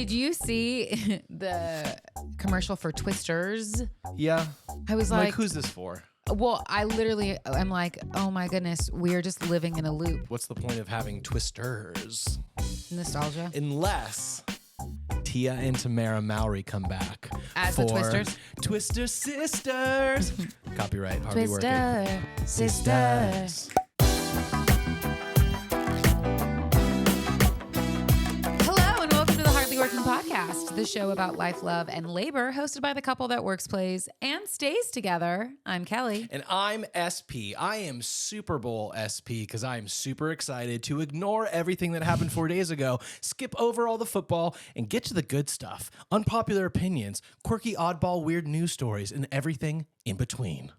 Did you see the commercial for Twisters? Yeah. I was Like, like, who's this for? well, I'm like, oh my goodness, we are just living in a loop. What's the point of having Twisters? Nostalgia. Unless Tia and Tamara Mowry come back As the for Twisters? Twister Sisters. Copyright, Harvey Working. Twister Sisters. Hello and welcome to the Hardly Working Podcast, the show about life, love, and labor, hosted by the couple that works, plays, and stays together. I'm Kelly. And I'm SP. I am Super Bowl SP because I am super excited to ignore everything that happened 4 days ago, skip over all the football, and get to the good stuff. Unpopular opinions, quirky, oddball, weird news stories, and everything in between.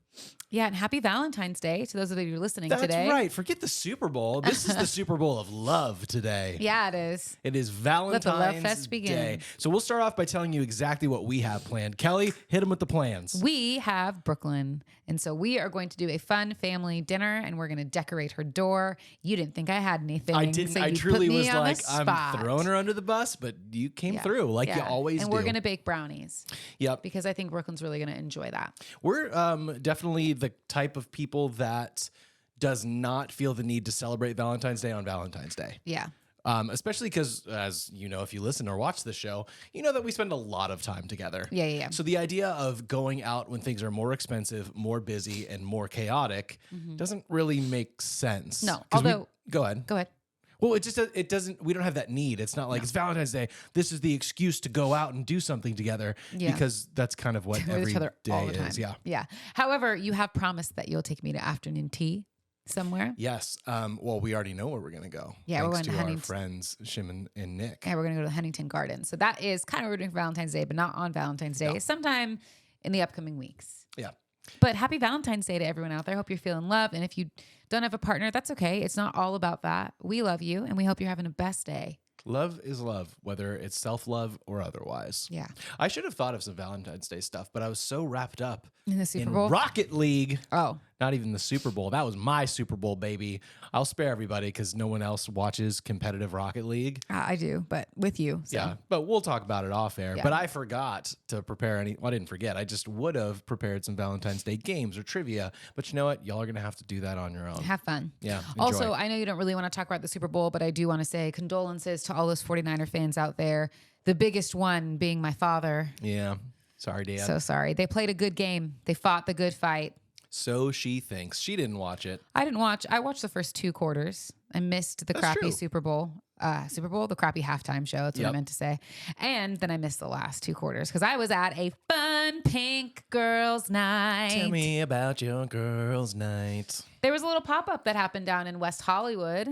Yeah, and happy Valentine's Day to those of you listening That's today. That's right. Forget the Super Bowl. This is the Super Bowl of love today. Yeah, it is. It is Valentine's Let the love fest begin. Day. So we'll start off by telling you exactly what we have planned. Kelly, hit them with the plans. We have Brooklyn. And so we are going to do a fun family dinner and we're going to decorate her door. You didn't think I had anything. I didn't. So I you truly put me was on like, the I'm spot. throwing her under the bus, but you came through like you always and do. we're going to bake brownies. Yep. Because I think Brooklyn's really going to enjoy that. We're definitely the type of people that does not feel the need to celebrate Valentine's Day on Valentine's Day. Yeah. Especially because, as you know, if you listen or watch the show, you know that we spend a lot of time together. Yeah. So the idea of going out when things are more expensive, more busy, and more chaotic doesn't really make sense. No, although... Go ahead. Well, it doesn't, we don't have that need. It's not like it's Valentine's Day. This is the excuse to go out and do something together because that's kind of what every each other all day the time. is. Yeah. Yeah. However, you have promised that you'll take me to afternoon tea somewhere. Yes. Well, we already know where we're going to go. Yeah, we're thanks going to our Huntington. friends, Shim and Nick. Yeah, we're going to go to the Huntington Gardens. So that is kind of what we're doing for Valentine's Day, but not on Valentine's Day. No. Sometime in the upcoming weeks. Yeah. But happy Valentine's Day to everyone out there. Hope you're feeling love. And if you don't have a partner, that's okay. It's not all about that. We love you, and we hope you're having a best day. Love is love, whether it's self-love or otherwise. Yeah. I should have thought of some Valentine's Day stuff, but I was so wrapped up In the Super Bowl? Rocket League. Oh. Not even the Super Bowl. That was my Super Bowl, baby. I'll spare everybody because no one else watches competitive Rocket League. I do, but with you. So. Yeah, but we'll talk about it off air. Yeah. But I forgot to prepare well, I didn't forget. I just would have prepared some Valentine's Day games or trivia. But you know what? Y'all are going to have to do that on your own. Have fun. Yeah. Enjoy. Also, I know you don't really want to talk about the Super Bowl, but I do want to say condolences to all those 49er fans out there. The biggest one being my father. Yeah. Sorry, Dad. So sorry. They played a good game. They fought the good fight. So she thinks. She didn't watch it. I didn't watch. I watched the first two quarters. I missed the crappy true. Super Bowl, the crappy halftime show. That's what I meant to say. And then I missed the last two quarters because I was at a fun pink girls' night. Tell me about your girls' night. There was a little pop-up that happened down in West Hollywood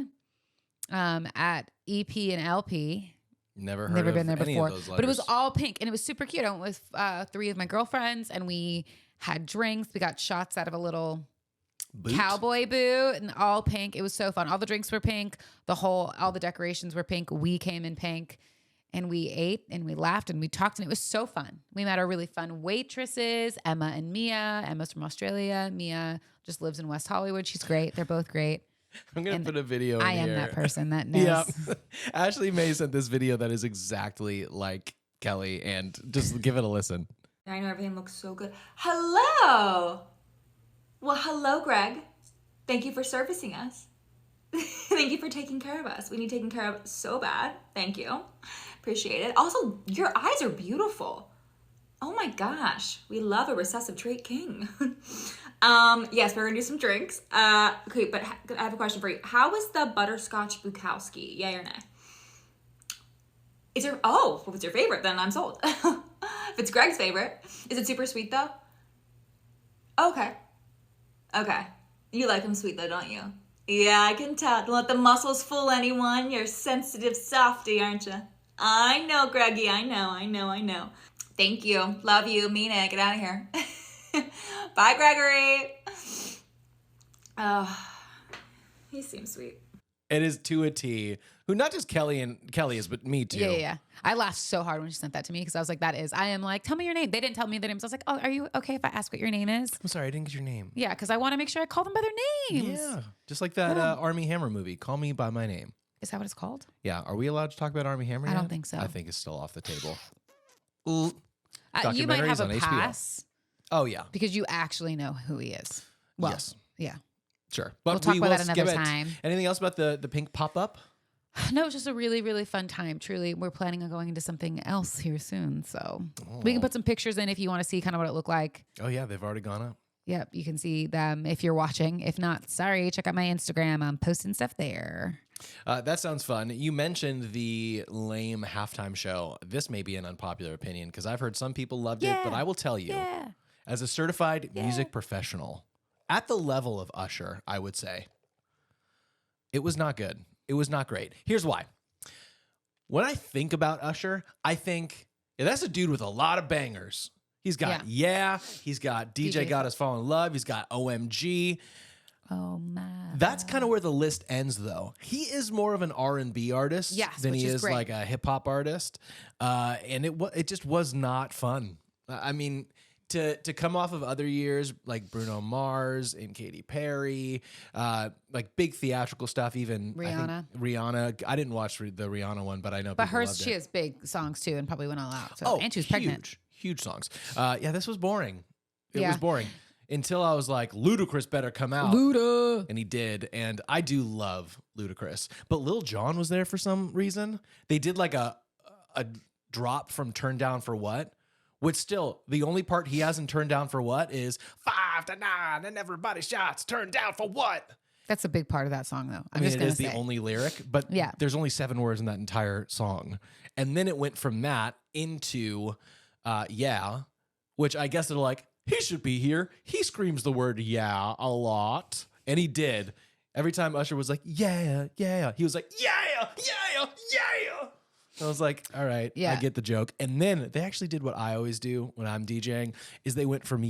at EP and LP. Never Been there any before, of those but it was letters. all pink and it was super cute. I went with three of my girlfriends and we had drinks. We got shots out of a little Boot? cowboy boot and all pink. It was so fun. All the drinks were pink. All the decorations were pink. We came in pink and we ate and we laughed and we talked and it was so fun. We met our really fun waitresses, Emma and Mia. Emma's from Australia. Mia just lives in West Hollywood. She's great. They're both great. I'm going to put a video in I am here. that person that knows. Yeah. Ashley May sent this video that is exactly like Kelly, and just give it a listen. I know everything looks so good. Hello! Well, hello, Greg. Thank you for servicing us. Thank you for taking care of us. We need taken care of so bad. Thank you. Appreciate it. Also, your eyes are beautiful. Oh my gosh. We love a recessive trait king. Yes, we're gonna do some drinks. Okay, but I have a question for you. How was the butterscotch Bukowski? Yay or nay? What's your favorite? Then I'm sold. If it's Greg's favorite, is it super sweet though? Okay. You like them sweet though, don't you? Yeah, I can tell. Don't let the muscles fool anyone. You're a sensitive softy, aren't you? I know, Greggy. I know. Thank you. Love you. Mean it. Get out of here. Bye, Gregory. Oh, he seems sweet. It is to a T. Who not just Kelly is, but me too. Yeah. I laughed so hard when she sent that to me because I was like, I am like, tell me your name. They didn't tell me their names. I was like, oh, are you okay if I ask what your name is? I'm sorry, I didn't get your name. Yeah, because I want to make sure I call them by their names. Yeah, just like that Army Hammer movie. Call me by my name. Is that what it's called? Yeah. Are we allowed to talk about Army Hammer I yet? don't think so. I think it's still off the table. You might have Documentaries a on HBO. pass Oh, yeah. because you actually know who he is. Well, Yes. yeah. Sure. We'll But talk we about will that another skip it. time. Anything else about the pink pop-up? No, it's just a really, really fun time. Truly, we're planning on going into something else here soon. So we can put some pictures in if you want to see kind of what it looked like. Oh, yeah. They've already gone up. Yep, you can see them if you're watching. If not, sorry, check out my Instagram. I'm posting stuff there. That sounds fun. You mentioned the lame halftime show. This may be an unpopular opinion because I've heard some people loved it, but I will tell you, as a certified music professional, at the level of Usher, I would say, it was not good. It was not great. Here's why. When I think about Usher, I think, that's a dude with a lot of bangers. He's got he's got DJ Got Us Fall in Love, he's got OMG. Oh my. That's kind of where the list ends, though. He is more of an R&B artist than he is like a hip hop artist, and it just was not fun. I mean, to come off of other years like Bruno Mars and Katy Perry, like big theatrical stuff. Even Rihanna. I didn't watch the Rihanna one, but I know. But people hers, loved she it. has big songs too, and probably went all out. So, and she was pregnant. Huge songs. Yeah, this was boring. It was boring. Until I was like, Ludacris better come out. Luda. And he did. And I do love Ludacris. But Lil Jon was there for some reason. They did like a drop from Turn Down for What? Which still, the only part he hasn't turned down for what is 5 to 9 and everybody shots turned down for what? That's a big part of that song, though. I mean, it is the only lyric, but there's only 7 words in that entire song. And then it went from that into, which I guess they're like, he should be here. He screams the word yeah a lot. And he did. Every time Usher was like, yeah, he was like, yeah. I was like, all right, I get the joke. And then they actually did what I always do when I'm DJing, is they went from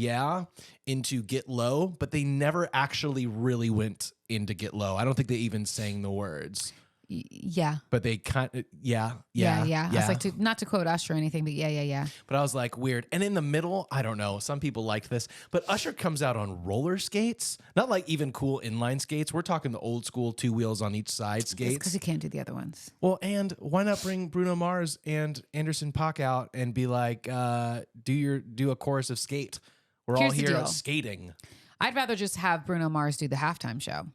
into Get Low, but they never actually really went into Get Low. I don't think they even sang the words. Yeah. But they kind of, yeah. I was like, not to quote Usher or anything, but yeah. But I was like, weird. And in the middle, I don't know. Some people liked this, but Usher comes out on roller skates, not like even cool inline skates. We're talking the old school 2 wheels on each side skates. Because he can't do the other ones. Well, and why not bring Bruno Mars and Anderson .Paak out and be like, do a chorus of Skate? We're all here skating. I'd rather just have Bruno Mars do the halftime show.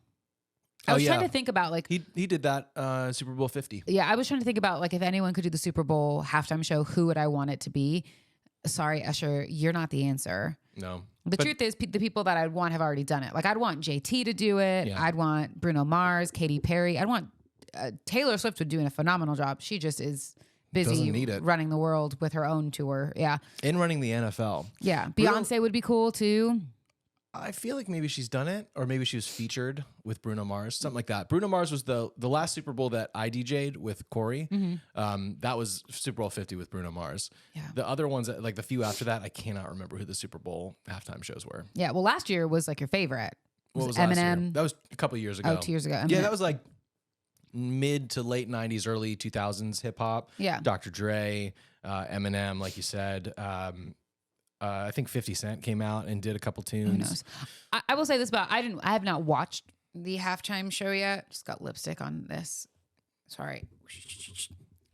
I was trying to think about like he did that Super Bowl 50. Yeah, I was trying to think about like if anyone could do the Super Bowl halftime show, who would I want it to be? Sorry, Usher, you're not the answer. No. The truth is, the people that I'd want have already done it. Like I'd want JT to do it. Yeah. I'd want Bruno Mars, Katy Perry. I'd want Taylor Swift would doing a phenomenal job. She just is busy running the world with her own tour. Yeah, and running the NFL. Yeah, Beyonce would be cool too. I feel like maybe she's done it, or maybe she was featured with Bruno Mars, something like that. Bruno Mars was the last Super Bowl that I DJ'd with Corey. Mm-hmm. That was Super Bowl 50 with Bruno Mars. Yeah. The other ones, like the few after that, I cannot remember who the Super Bowl halftime shows were. Yeah, well, last year was like your favorite. What was Eminem? Last year? That was a couple of years ago. Oh, 2 years ago. Eminem. Yeah, that was like mid to late 90s, early 2000s hip hop. Yeah. Dr. Dre, Eminem, like you said. I think 50 Cent came out and did a couple tunes. Who knows? I will say this about I have not watched the halftime show yet. Just got lipstick on this. Sorry.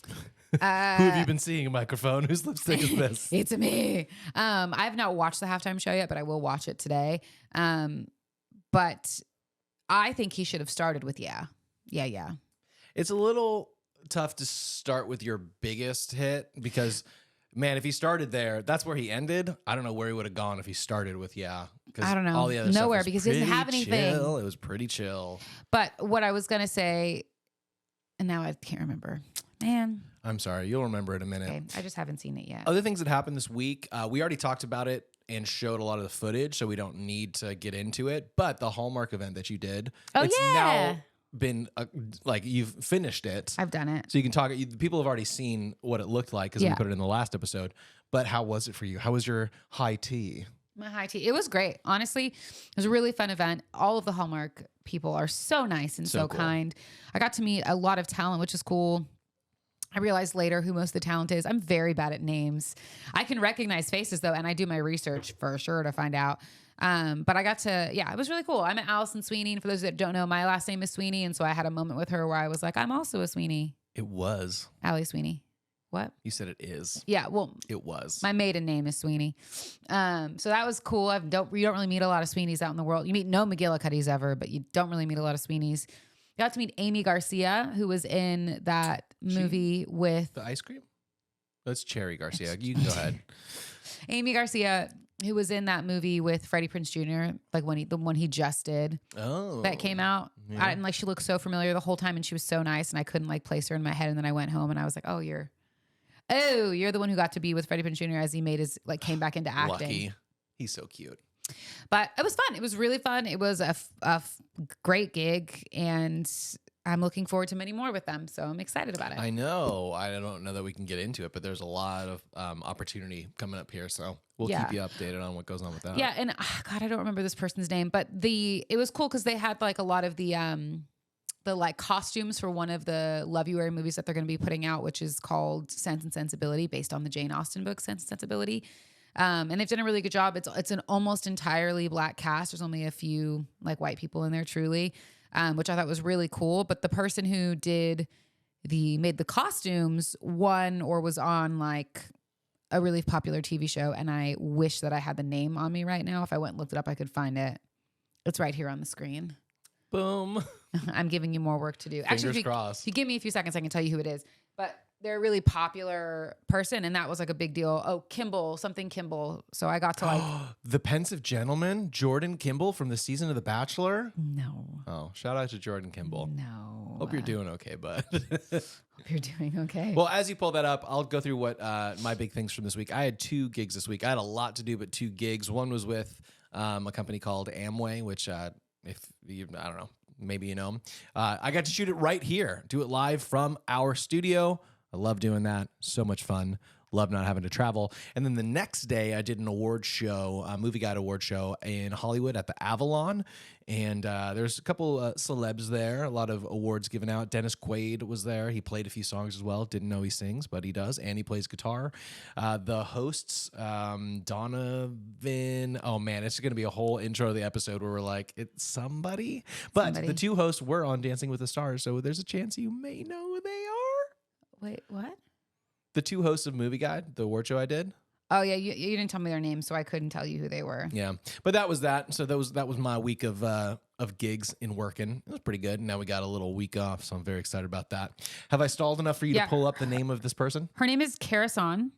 Who have you been seeing, a microphone? Whose lipstick is this? It's me. I have not watched the halftime show yet, but I will watch it today. But I think he should have started with yeah. It's a little tough to start with your biggest hit because, man, if he started there, that's where he ended. I don't know where he would have gone if he started with I don't know. All the other nowhere stuff was because he doesn't have anything. Chill. It was pretty chill. But what I was gonna say, and now I can't remember. Man, I'm sorry. You'll remember in a minute. Okay. I just haven't seen it yet. Other things that happened this week, we already talked about it and showed a lot of the footage, so we don't need to get into it. But the Hallmark event that you did, it's now been like you've finished it. I've done it. So you can talk. People have already seen what it looked like because we put it in the last episode. But how was it for you? How was your high tea? My high tea. It was great. Honestly, it was a really fun event. All of the Hallmark people are so nice and so cool. kind. I got to meet a lot of talent, which is cool. I realized later who most of the talent is. I'm very bad at names. I can recognize faces though, and I do my research for sure to find out. But I got to, yeah, it was really cool. I'm Allison Sweeney. And for those that don't know, my last name is Sweeney. And so I had a moment with her where I was like, I'm also a Sweeney. It was. Allie Sweeney. What? You said it is. Yeah, well, It was. my maiden name is Sweeney. So that was cool. You don't really meet a lot of Sweeneys out in the world. You meet no McGillicuddies ever, but you don't really meet a lot of Sweeneys. Got to meet Amy Garcia, who was in that movie with The ice cream? That's Cherry Garcia. You can go ahead. Amy Garcia, who was in that movie with Freddie Prinze Jr., like the one he just did. Oh. That came out. Yeah. And like she looked so familiar the whole time, and she was so nice, and I couldn't like place her in my head. And then I went home and I was like, oh, you're the one who got to be with Freddie Prinze Jr. as he made his came back into acting. Lucky. He's so cute. But it was fun. It was really fun. It was a great gig, and I'm looking forward to many more with them. So I'm excited about it. I know. I don't know that we can get into it, but there's a lot of opportunity coming up here. So we'll keep you updated on what goes on with that. Yeah, and God, I don't remember this person's name, but it was cool because they had like a lot of the like costumes for one of the Love You Area movies that they're going to be putting out, which is called Sense and Sensibility, based on the Jane Austen book Sense and Sensibility. And they've done a really good job. It's an almost entirely black cast. There's only a few like white people in there, truly, which I thought was really cool. But the person who made the costumes won or was on like a really popular TV show, and I wish that I had the name on me right now. If I went and looked it up, I could find it. It's right here on the screen. Boom. I'm giving you more work to do. Fingers crossed. If you give me a few seconds, I can tell you who it is. But they're a really popular person, and that was like a big deal. Oh, Kimball. So I got to like The Pensive Gentleman, Jordan Kimball from the season of The Bachelor. No. Oh, shout out to Jordan Kimball. No. Hope you're doing okay, bud. Hope you're doing okay. Well, as you pull that up, I'll go through what my big things from this week. I had 2 gigs this week. I had a lot to do, but 2 gigs. One was with a company called Amway, which if you, I don't know, maybe you know 'em. I got to shoot it right here, do it live from our studio. I love doing that. So much fun. Love not having to travel. And then the next day, I did an award show, a movie guide award show in Hollywood at the Avalon. And there's a couple celebs there, a lot of awards given out. Dennis Quaid was there. He played a few songs as well. Didn't know he sings, but he does. And he plays guitar. The hosts, Donovan. Oh, man, it's going to be a whole intro of the episode where we're like, it's somebody. But the 2 hosts were on Dancing with the Stars, so there's a chance you may know who they are. Wait, what? The 2 hosts of Movie Guide, the award show I did. Oh yeah, you didn't tell me their names, so I couldn't tell you who they were. Yeah, but that was that. So that was my week of gigs and working. It was pretty good. Now we got a little week off, so I'm very excited about that. Have I stalled enough for you to pull up the name of this person? Her name is Kara Son.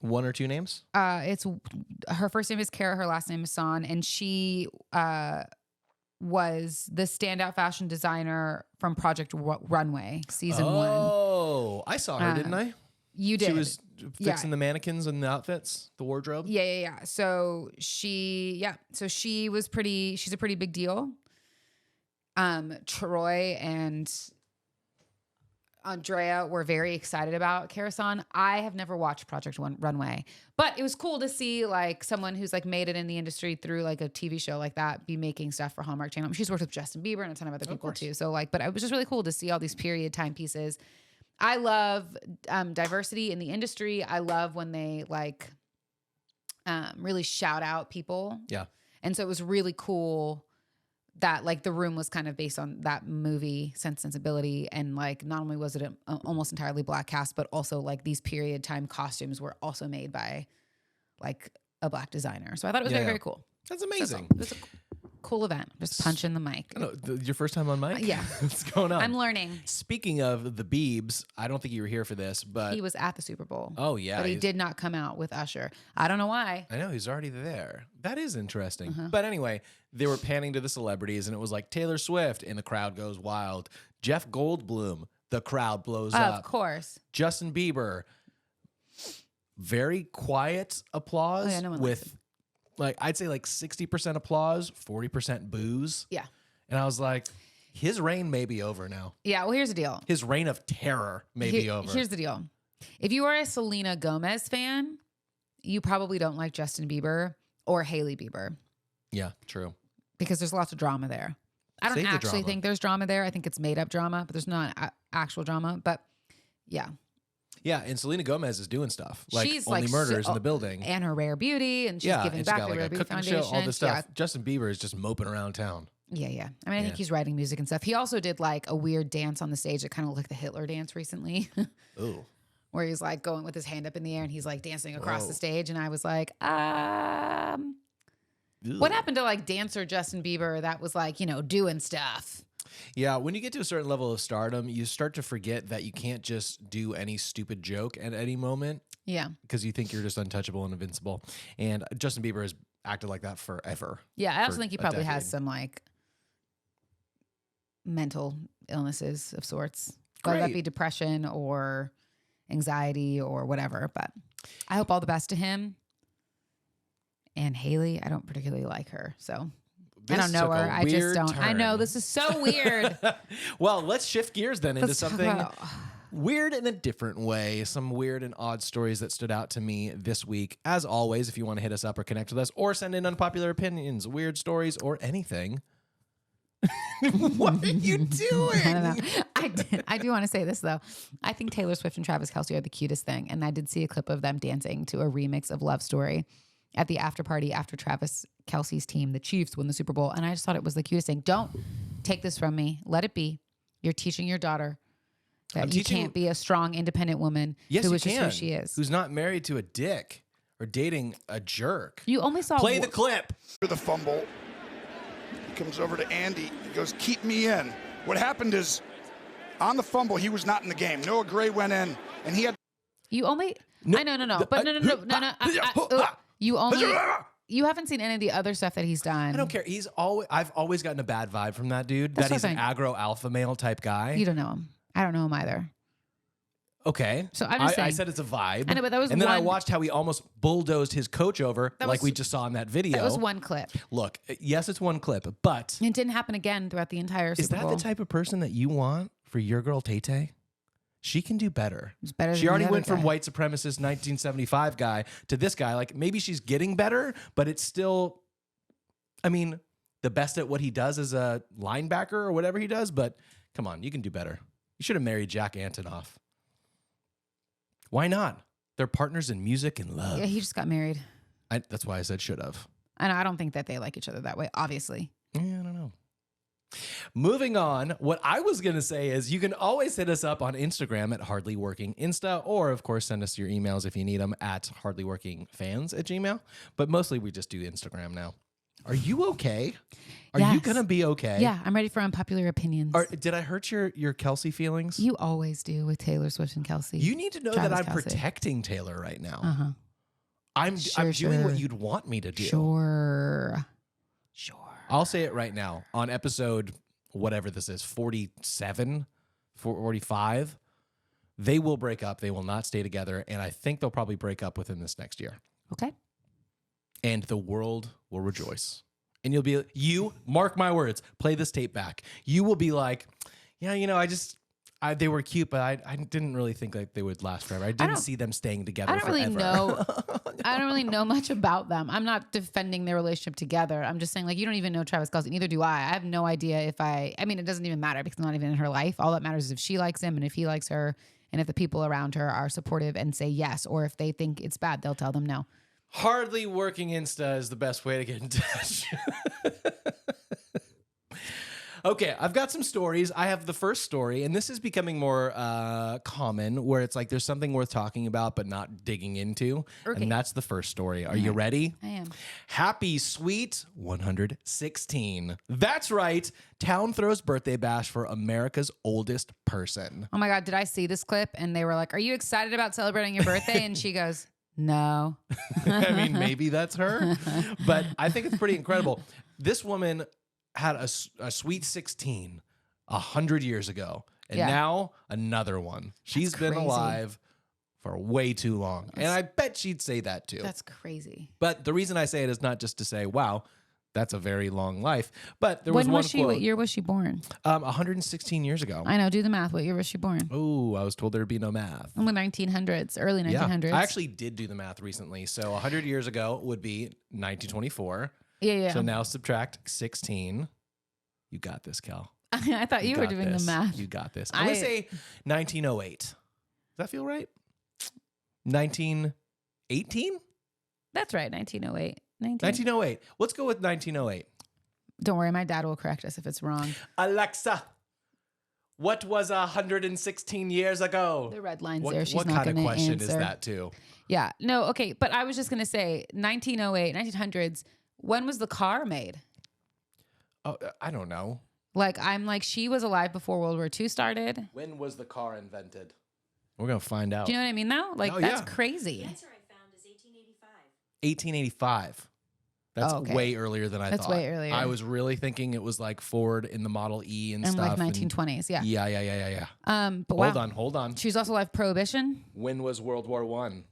1 or 2 names? It's her first name is Kara, her last name is Son, and she was the standout fashion designer from Project Runway season 1. Oh, I saw her, didn't I? You did. She was fixing the mannequins and the outfits, the wardrobe. Yeah. So she was she's a pretty big deal. Troy and Andrea were very excited about Kara-san. I have never watched Project Runway, but it was cool to see like someone who's like made it in the industry through like a TV show like that be making stuff for Hallmark Channel. She's worked with Justin Bieber and a ton of other people too. So like, but it was just really cool to see all these period timepieces. I love diversity in the industry. I love when they like really shout out people. Yeah. And so it was really cool that like the room was kind of based on that movie Sense Sensibility, and like not only was it an almost entirely black cast, but also like these period time costumes were also made by like a black designer. So I thought it was very cool. That's amazing. It was a cool event. Just punching the mic. I know, your first time on mic? Yeah. What's going on? I'm learning. Speaking of the Biebs, I don't think you were here for this, but He was at the Super Bowl. Oh yeah, But he did not come out with Usher. I don't know why. I know he's already there. That is interesting. But anyway, they were panning to the celebrities, and it was like Taylor Swift, and the crowd goes wild. Jeff Goldblum, the crowd blows up. Of course. Justin Bieber, very quiet applause no one likes with, like, I'd say like 60% applause, 40% boos. Yeah. And I was like, his reign may be over now. Yeah. Well, here's the deal. His reign of terror may be over. Here's the deal. If you are a Selena Gomez fan, you probably don't like Justin Bieber or Hailey Bieber. Yeah, true. Because there's lots of drama there. I don't Save the actually drama. think there's drama there. I think it's made up drama, but there's not actual drama. But Yeah. Yeah, and Selena Gomez is doing stuff. Like She's Only like Murders in the Building. And her Rare Beauty, and she's giving and back she got the like Rare a Beauty cooking Foundation. show, all this stuff. Yeah. Justin Bieber is just moping around town. Yeah. I mean, I think he's writing music and stuff. He also did like a weird dance on the stage that kind of looked like the Hitler dance recently. Ooh. Where he's like going with his hand up in the air and he's like dancing across Whoa. the stage. And I was like, what happened to like dancer Justin Bieber that was like, doing stuff? Yeah, when you get to a certain level of stardom, you start to forget that you can't just do any stupid joke at any moment. Yeah. Because you think you're just untouchable and invincible. And Justin Bieber has acted like that forever. Yeah, I also think he probably decade. has some like mental illnesses of sorts, whether that be depression or anxiety or whatever. But I hope all the best to him. And Haley, I don't particularly like her, so I don't know her. I just don't. I know this is so weird. Well, let's shift gears then into Let's talk something about- weird in a different way. Some weird and odd stories that stood out to me this week. As always, if you want to hit us up or connect with us or send in unpopular opinions, weird stories, or anything. What are you doing? I don't know. I do want to say this though. I think Taylor Swift and Travis Kelce are the cutest thing, and I did see a clip of them dancing to a remix of Love Story at the after party after Travis Kelce's team, the Chiefs, won the Super Bowl, and I just thought it was the cutest thing. Don't take this from me. Let it be. You're teaching your daughter that you can't be a strong, independent woman Yes, who you is just can. who she is. Who's not married to a dick or dating a jerk. You only saw Play the clip. The fumble. He comes over to Andy. He goes, keep me in. What happened is, on the fumble, he was not in the game. Noah Gray went in, and he had... You only... No, I no. But no. You only... You haven't seen any of the other stuff that he's done. I don't care. I've always gotten a bad vibe from that dude. That's that he's what an I'm aggro alpha male type guy. You don't know him. I don't know him either. Okay. So I'm just saying. I said it's a vibe. I know, but that was and then I one- watched how he almost bulldozed his coach over, That like was- we just saw in that video. That was one clip. Look, yes, it's one clip, but It didn't happen again throughout the entire is Super that Bowl. the type of person that you want for your girl Tay-Tay? She can do better. It's better She than already the other went from guy. white supremacist 1975 guy to this guy. Like maybe she's getting better, but it's still, I mean, the best at what he does as a linebacker or whatever he does. But come on, you can do better. You should have married Jack Antonoff. Why not? They're partners in music and love. Yeah, he just got married. That's why I said should have. And I don't think that they like each other that way, obviously. Yeah, I don't know. Moving on, what I was going to say is you can always hit us up on Instagram at Hardly Working Insta, or of course send us your emails if you need them at hardlyworkingfans@gmail. But mostly we just do Instagram now. Are you okay? Are you Yes. going to be okay? Yeah, I'm ready for unpopular opinions. Did I hurt your Kelsey feelings? You always do with Taylor Swift and Kelce. You need to know that Travis I'm Kelce. protecting Taylor right now. Uh-huh. I'm doing Sure. what you'd want me to do. Sure. I'll say it right now on episode, whatever this is, 47, 45, they will break up. They will not stay together. And I think they'll probably break up within this next year. Okay. And the world will rejoice. And you mark my words, play this tape back. You will be like, yeah, they were cute, but I didn't really think like they would last forever. I didn't see them staying together I don't forever. really know. I don't really know much about them. I'm not defending their relationship together. I'm just saying, like, you don't even know Travis Kelce. Neither do I. I have no idea if I mean, it doesn't even matter because I'm not even in her life. All that matters is if she likes him and if he likes her and if the people around her are supportive and say yes, or if they think it's bad, they'll tell them no. Hardly Working Insta is the best way to get in touch. Okay, I've got some stories. I have the first story, and this is becoming more common, where it's like there's something worth talking about but not digging into. Okay. And that's the first story. Are you ready? I am. Happy sweet 116. That's right. Town throws birthday bash for America's oldest person. Oh my God, did I see this clip? And they were like, "Are you excited about celebrating your birthday?" And she goes, "No." I mean, maybe that's her, but I think it's pretty incredible. This woman had a sweet 16 100 years ago, and now another one. She's been crazy. alive for way too long, and I bet she'd say that too. That's crazy. But the reason I say it is not just to say, wow, that's a very long life, but there was When one was she? quote, What year was she born? 116 years ago. I know. Do the math. What year was she born? Oh, I was told there'd be no math. In the 1900s, early 1900s. Yeah, I actually did do the math recently. So 100 years ago would be 1924. Yeah. So now subtract 16. You got this, Cal. I thought you were got doing this. the math. You got this. I'm going to say 1908. that feel right? 1918? That's right, 1908. 1908. Let's go with 1908. Don't worry, my dad will correct us if it's wrong. Alexa, what was 116 years ago? The red line's What, there. She's what not kind of going to question answer. is that too? Yeah. No, okay. But I was just going to say 1908, 1900s. When was the car made? Oh, I don't know. Like, I'm like, she was alive before World War II started. When was the car invented? We're going to find out. Do you know what I mean, though? Like, Oh, that's yeah. crazy. The answer I found is 1885. 1885. That's Oh, okay. way earlier than I thought. That's way earlier. I was really thinking it was like Ford in the Model E and And stuff. like 1920s. Yeah. Yeah. But Hold on. She was also alive Prohibition. When was World War One?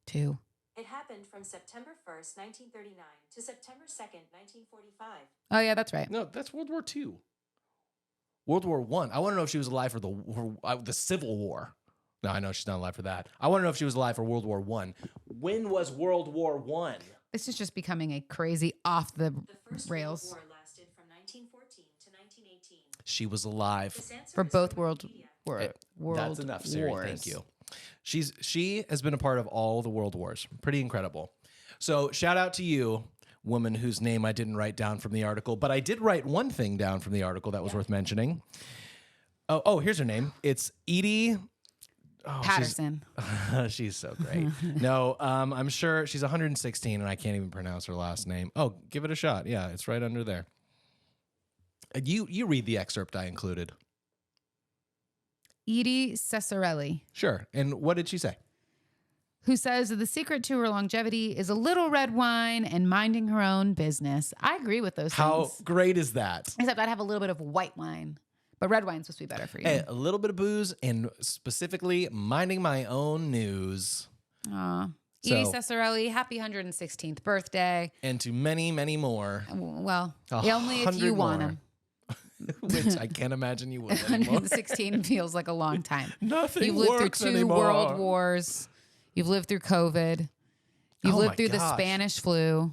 2. It happened from September 1st, 1939 to September 2nd, 1945. Oh, yeah, that's right. No, that's World War Two. World War One. I want to know if she was alive for the Civil War. No, I know she's not alive for that. I want to know if she was alive for World War One. When was World War One? This is just becoming a crazy off the The First rails World War lasted from 1914 to 1918. She was alive. This answer for is both from world Wikipedia. world That's enough, Siri. wars. Thank you. She has been a part of all the world wars. Pretty incredible. So shout out to you, woman whose name I didn't write down from the article, but I did write one thing down from the article that was worth mentioning. Oh, here's her name. It's Edie. Oh, Patterson. She's so great. No, I'm sure she's 116 and I can't even pronounce her last name. Oh, give it a shot. Yeah, it's right under there. You read the excerpt I included. Edie Cesarelli, Sure. And what did she say? who says that the secret to her longevity is a little red wine and minding her own business. I agree with those How things. great is that? Except I'd have a little bit of white wine. But red wine's supposed to be better for you. Hey, a little bit of booze and specifically minding my own news. Aw. So- Edie Cesarelli, happy 116th birthday. And to many, many more, Well, A only if you 100 want more. them. which I can't imagine you would anymore. 116 feels like a long time. Nothing You've lived works through 2 anymore. world wars. You've lived through COVID. You've Oh my lived through the gosh. Spanish flu.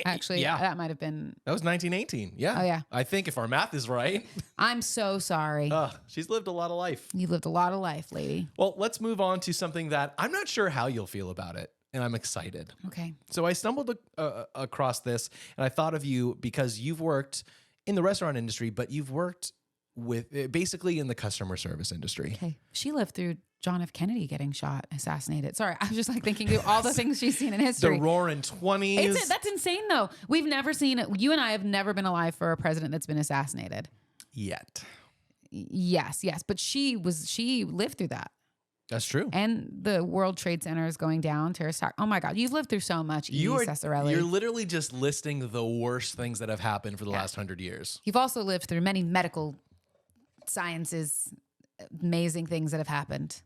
Actually, yeah. that might have been. That was 1918. Yeah. Oh, yeah. I think if our math is right, I'm so sorry. she's lived a lot of life. You lived a lot of life, lady. Well, let's move on to something that I'm not sure how you'll feel about it, and I'm excited. Okay. So I stumbled across this, and I thought of you because you've worked in the restaurant industry, but you've worked with basically in the customer service industry. Okay. She lived through John F. Kennedy getting shot, assassinated. Sorry, I was just like thinking of all the things she's seen in The history. Roaring 20s. That's insane, though. We've never seen it. You and I have never been alive for a president that's been assassinated. Yet. Yes. But she lived through that. That's true. And the World Trade Center is going down. Terrorist attack. Oh my God, you've lived through so much. You're Cesarelli. literally just listing the worst things that have happened for the last 100 years. You've also lived through many medical sciences, amazing things that have happened.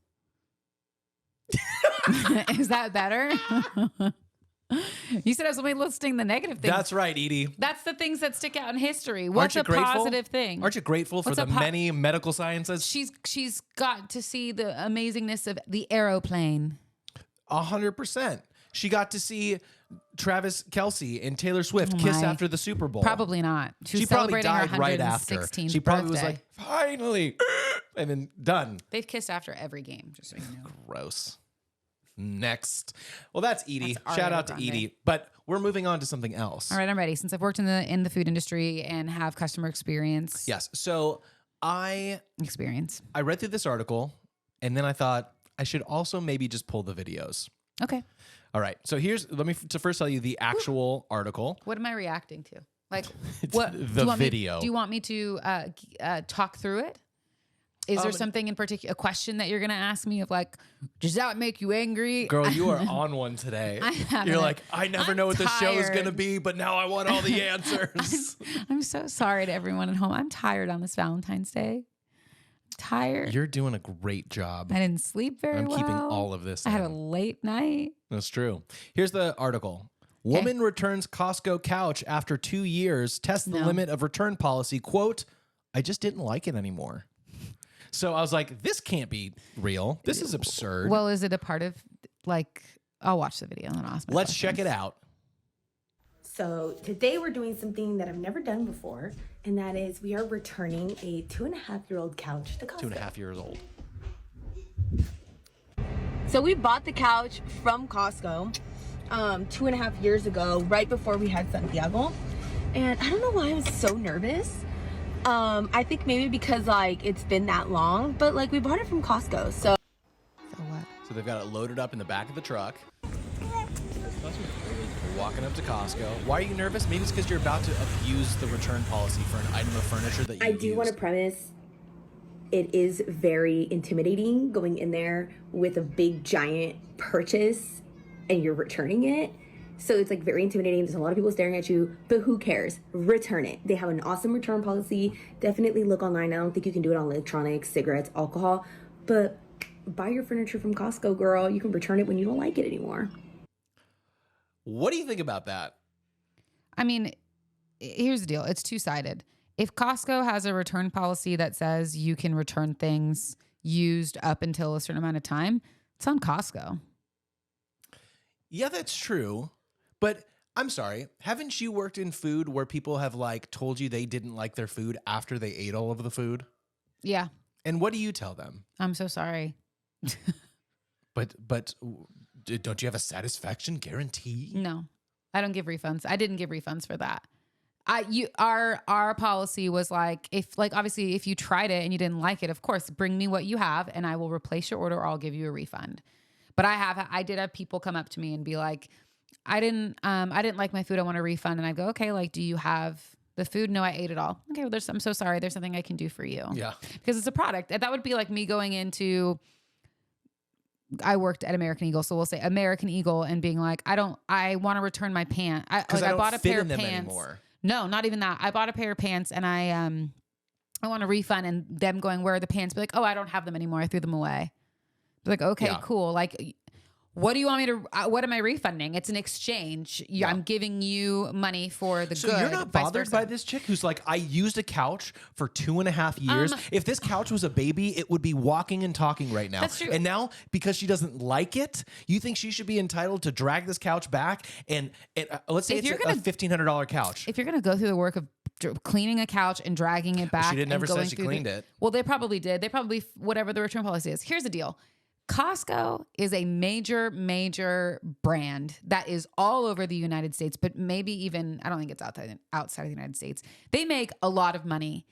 Is that better? You said I was only listing the negative things. That's right, Edie. That's the things that stick out in history. Aren't What's you a grateful? positive thing? Aren't you grateful for What's the a many medical sciences? She's got to see the amazingness of the aeroplane. 100%. She got to see Travis Kelce and Taylor Swift kiss my. after the Super Bowl. Probably not. She She was probably celebrating her died right after. 116th She probably was birthday. like, finally, and then done. They've kissed after every game, just so you know. Gross. Next. Well, that's Edie. That's Shout Ariana out to Grande. Edie. But we're moving on to something else. All right, I'm ready. Since I've worked in the food industry and have customer experience. Yes. So I read through this article and then I thought I should also maybe just pull the videos. Okay. All right. So let me first tell you the actual article. What am I reacting to? Like what? The do you want video. do you want me to talk through it? Is there something in particular, a question that you're going to ask me of like, does that make you angry? Girl, you are on one today. I haven't. You're like, I never I'm know what the show is tired. going to be, but now I want all the answers. I'm so sorry to everyone at home. I'm tired on this Valentine's Day. I'm tired. You're doing a great job. I didn't sleep very I'm well. keeping all of this I had a in. late night. That's true. Here's the article. Woman returns Costco couch after 2 years. Test the limit of return policy. Quote, I just didn't like it anymore. So I was like, this can't be real. This is absurd. Well, is it a part of like? I'll watch the video and then I'll ask. Let's check it out. So today we're doing something that I've never done before, and that is we are returning a 2.5-year-old couch to Costco. 2.5 years old. So we bought the couch from Costco 2.5 years ago, right before we had Santiago. And I don't know why I was so nervous. I think maybe because like it's been that long, but like we bought it from Costco. So what? So they've got it loaded up in the back of the truck. You're walking up to Costco. Why are you nervous? Maybe it's because you're about to abuse the return policy for an item of furniture that you I do want to premise it is very intimidating going in there with a big giant purchase and you're returning it. So it's like very intimidating. There's a lot of people staring at you, but who cares? Return it. They have an awesome return policy. Definitely look online. I don't think you can do it on electronics, cigarettes, alcohol, but buy your furniture from Costco, girl. You can return it when you don't like it anymore. What do you think about that? I mean, here's the deal. It's two-sided. If Costco has a return policy that says you can return things used up until a certain amount of time, it's on Costco. Yeah, that's true. But I'm sorry, haven't you worked in food where people have like told you they didn't like their food after they ate all of the food? Yeah. And what do you tell them? I'm so sorry. But don't you have a satisfaction guarantee? No, I don't give refunds. I didn't give refunds for that. Our policy was like, if like, obviously if you tried it and you didn't like it, of course, bring me what you have and I will replace your order or I'll give you a refund. But I did have people come up to me and be like, I didn't like my food. I want a refund. And I'd go, okay, like, do you have the food? No, I ate it all. Okay, well, I'm so sorry. There's something I can do for you. Yeah. Because it's a product. That would be like me going into, I worked at American Eagle. So we'll say American Eagle and being like, I want to return my pants. I bought a pair of pants. Anymore. No, not even that. I bought a pair of pants and I want a refund and them going, where are the pants? Be like, oh, I don't have them anymore. I threw them away. Be like, okay, cool. Like, what do you want me to, what am I refunding? It's an exchange. I'm giving you money for the good. So you're not bothered by this chick who's like, I used a couch for 2.5 years. If this couch was a baby, it would be walking and talking right now. That's true. And now, because she doesn't like it, you think she should be entitled to drag this couch back? And let's say it's a $1,500 couch. If you're going to go through the work of cleaning a couch and dragging it back. She didn't ever say she cleaned it. Well, they probably did. They probably, whatever the return policy is. Here's the deal. Costco is a major, major brand that is all over the United States, but maybe even, I don't think it's outside of the United States. They make a lot of money.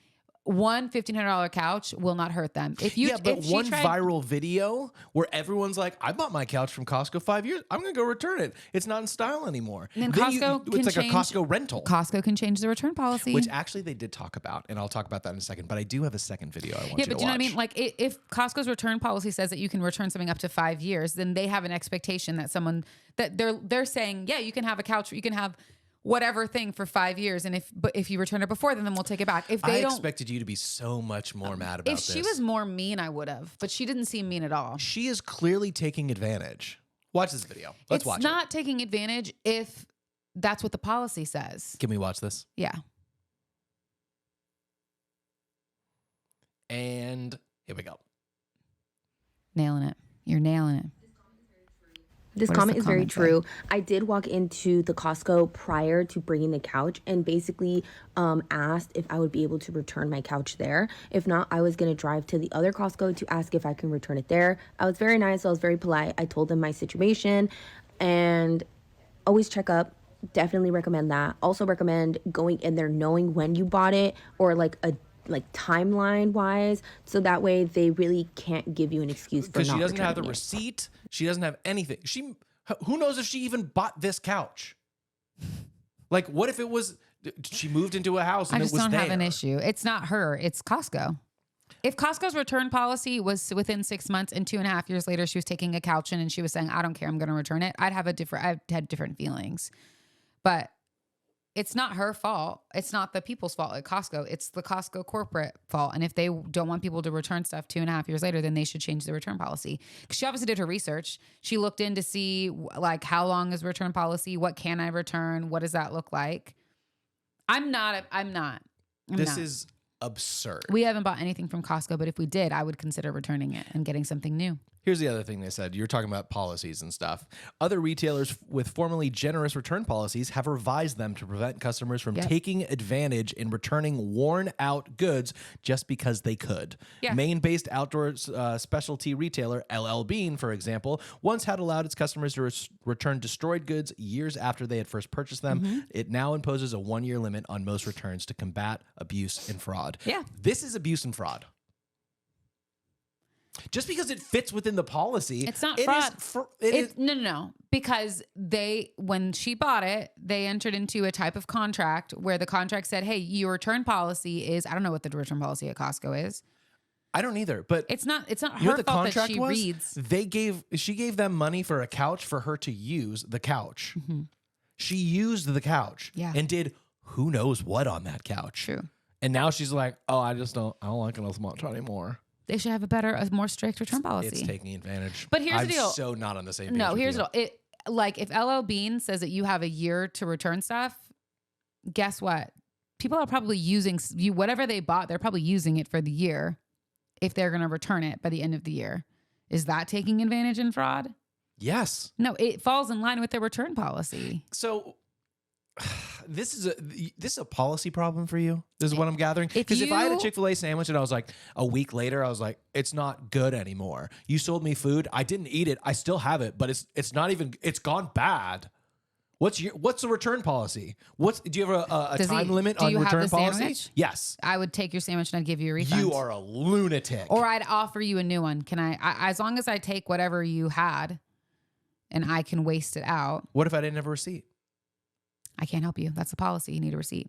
One $1,500 couch will not hurt them. Viral video where everyone's like, I bought my couch from Costco 5 years. I'm going to go return it. It's not in style anymore. And then it's like a Costco rental. Costco can change the return policy. Which actually they did talk about, and I'll talk about that in a second. But I do have a second video I want you to watch. Yeah, but you know what I mean? Like, if Costco's return policy says that you can return something up to 5 years, then they have an expectation that they're saying, yeah, you can have a couch, you can have whatever thing for 5 years, and if you return it before, then we'll take it back. If they expected you to be so much more mad about this. If she was more mean, I would have, but she didn't seem mean at all. She is clearly taking advantage. Watch this video. Let's watch it. It's not taking advantage if that's what the policy says. Can we watch this? Yeah. And here we go. Nailing it. You're nailing it. This comment is very true. I did walk into the Costco prior to bringing the couch and basically asked if I would be able to return my couch there. If not, I was going to drive to the other Costco to ask if I can return it there. I was very nice. I was very polite. I told them my situation and always check up. Definitely recommend that. Also recommend going in there knowing when you bought it or like timeline wise, so that way they really can't give you an excuse for not because she doesn't have the returning it. receipt. She doesn't have anything. Who knows if she even bought this couch? Like, what if it was she moved into a house and I it just was don't there? have an issue. It's not her. It's Costco. If Costco's return policy was within 6 months and 2.5 years later she was taking a couch in and she was saying, I don't care, I'm going to return it, I'd had different feelings. But it's not her fault. It's not the people's fault at Costco. It's the Costco corporate fault. And if they don't want people to return stuff 2.5 years later, then they should change the return policy. Because she obviously did her research. She looked in to see like how long is return policy? What can I return? What does that look like? I'm not. This is absurd. We haven't bought anything from Costco, but if we did, I would consider returning it and getting something new. Here's the other thing they said. You're talking about policies and stuff. Other retailers with formerly generous return policies have revised them to prevent customers from taking advantage in returning worn-out goods just because they could. Yeah. Maine-based outdoor specialty retailer LL Bean, for example, once had allowed its customers to return destroyed goods years after they had first purchased them. It now imposes a 1-year limit on most returns to combat abuse and fraud. Yeah. This is abuse and fraud. Just because it fits within the policy, it's not fraud. Is No. Because when she bought it, they entered into a type of contract where the contract said, hey, your return policy is, I don't know what the return policy at Costco is. I don't either, but it's not you know her what the fault that contract she was? reads. She gave them money for a couch for her to use the couch. She used the couch and did who knows what on that couch. True. And now she's like, oh, I don't like it as much anymore. They should have a more strict return policy. It's taking advantage. But here's I'm the deal. So not on the same page. No, with here's you. the deal. Like if LL Bean says that you have a year to return stuff, guess what? People are probably using whatever they bought. They're probably using it for the year if they're going to return it by the end of the year. Is that taking advantage and fraud? Yes. No, it falls in line with their return policy. So this is a policy problem for you. This is what I'm gathering. Because if I had a Chick-fil-A sandwich and I was like, a week later, I was like, it's not good anymore. You sold me food. I didn't eat it. I still have it, but it's not even, it's gone bad. What's the return policy? Do you have a time limit on return policy? Sandwich? Yes. I would take your sandwich and I'd give you a refund. You are a lunatic. Or I'd offer you a new one. Can I as long as I take whatever you had and I can waste it out. What if I didn't have a receipt? I can't help you. That's the policy. You need a receipt.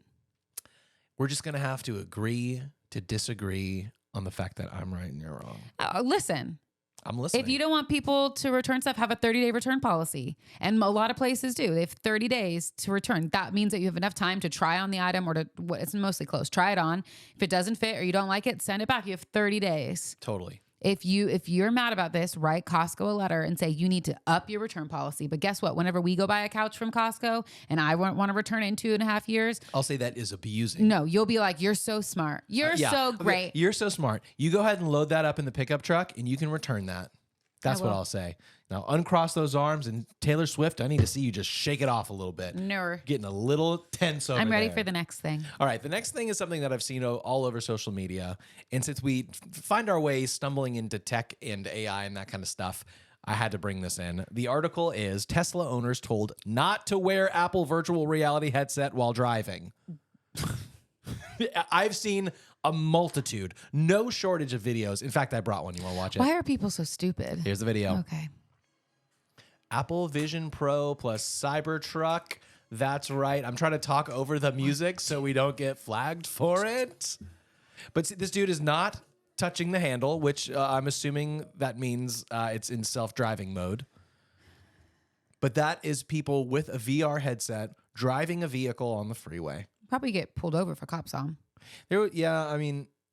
We're just going to have to agree to disagree on the fact that I'm right and you're wrong. Listen. I'm listening. If you don't want people to return stuff, have a 30-day return policy. And a lot of places do. They have 30 days to return. That means that you have enough time to try on the item or it's mostly clothes. Try it on. If it doesn't fit or you don't like it, send it back. You have 30 days. Totally. If you're mad about this, write Costco a letter and say you need to up your return policy. But guess what? Whenever we go buy a couch from Costco and I want to return it in 2.5 years, I'll say that is abusing. No, you'll be like, you're so smart. You're so great. Okay, you're so smart. You go ahead and load that up in the pickup truck and you can return that. That's what I'll say. Now uncross those arms and Taylor Swift, I need to see you just shake it off a little bit. No. Getting a little tense over I'm ready there. for the next thing. All right. The next thing is something that I've seen all over social media. And since we find our way stumbling into tech and AI and that kind of stuff, I had to bring this in. The article is Tesla owners told not to wear Apple virtual reality headset while driving. I've seen a multitude, no shortage of videos. In fact, I brought one. You want to watch it? Why are people so stupid? Here's the video. Okay. Apple Vision Pro plus Cybertruck. That's right. I'm trying to talk over the music so we don't get flagged for it. But see, this dude is not touching the handle, which I'm assuming that means it's in self-driving mode. But that is people with a VR headset driving a vehicle on the freeway. Probably get pulled over for cops on.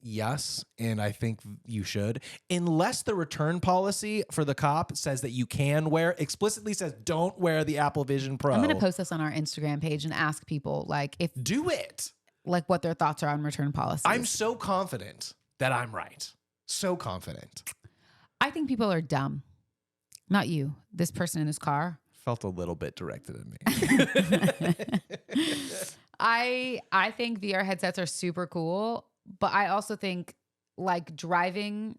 Yes, and I think you should. Unless the return policy for the cop says that you can explicitly says don't wear the Apple Vision Pro. I'm going to post this on our Instagram page and ask people do it. Like what their thoughts are on return policies. I'm so confident that I'm right. So confident. I think people are dumb. Not you. This person in his car. Felt a little bit directed at me. I think VR headsets are super cool, but I also think driving.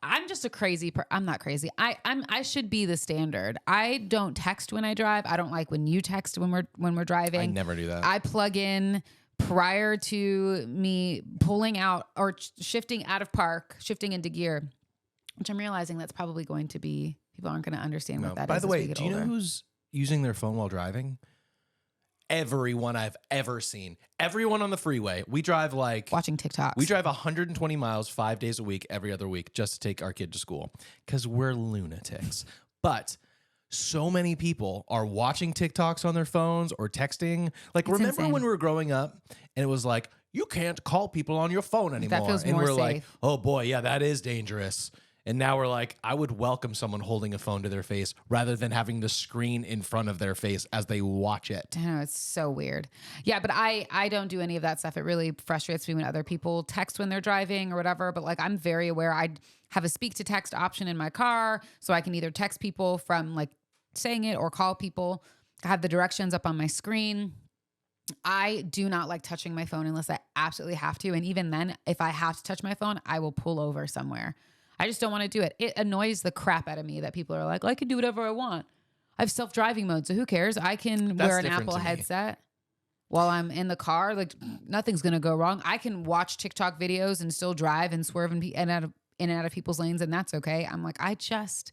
I'm just a crazy I'm not crazy. I should be the standard. I don't text when I drive. I don't like when you text when we're driving. I never do that. I plug in prior to me pulling out or shifting out of park, shifting into gear, which I'm realizing that's probably going to be people aren't going to understand what that is. By the way, do you know who's using their phone while driving? Everyone I've ever seen. Everyone on the freeway. We drive watching TikToks. We drive 120 miles 5 days a week, every other week, just to take our kid to school because we're lunatics. But so many people are watching TikToks on their phones or texting. Remember insane. when we were growing up and it was like, you can't call people on your phone anymore. That feels and more we're safe. like, oh boy, yeah, that is dangerous. And now we're like, I would welcome someone holding a phone to their face rather than having the screen in front of their face as they watch it. I know, it's so weird. Yeah, but I don't do any of that stuff. It really frustrates me when other people text when they're driving or whatever. But I'm very aware. have a speak to text option in my car so I can either text people from like saying it or call people. I have the directions up on my screen. I do not like touching my phone unless I absolutely have to. And even then, if I have to touch my phone, I will pull over somewhere. I just don't want to do it. It annoys the crap out of me that people are like, I can do whatever I want. I have self-driving mode, so who cares? I can wear an Apple headset while I'm in the car. Like nothing's going to go wrong. I can watch TikTok videos and still drive and swerve in and out of people's lanes, and that's okay. I'm like, I just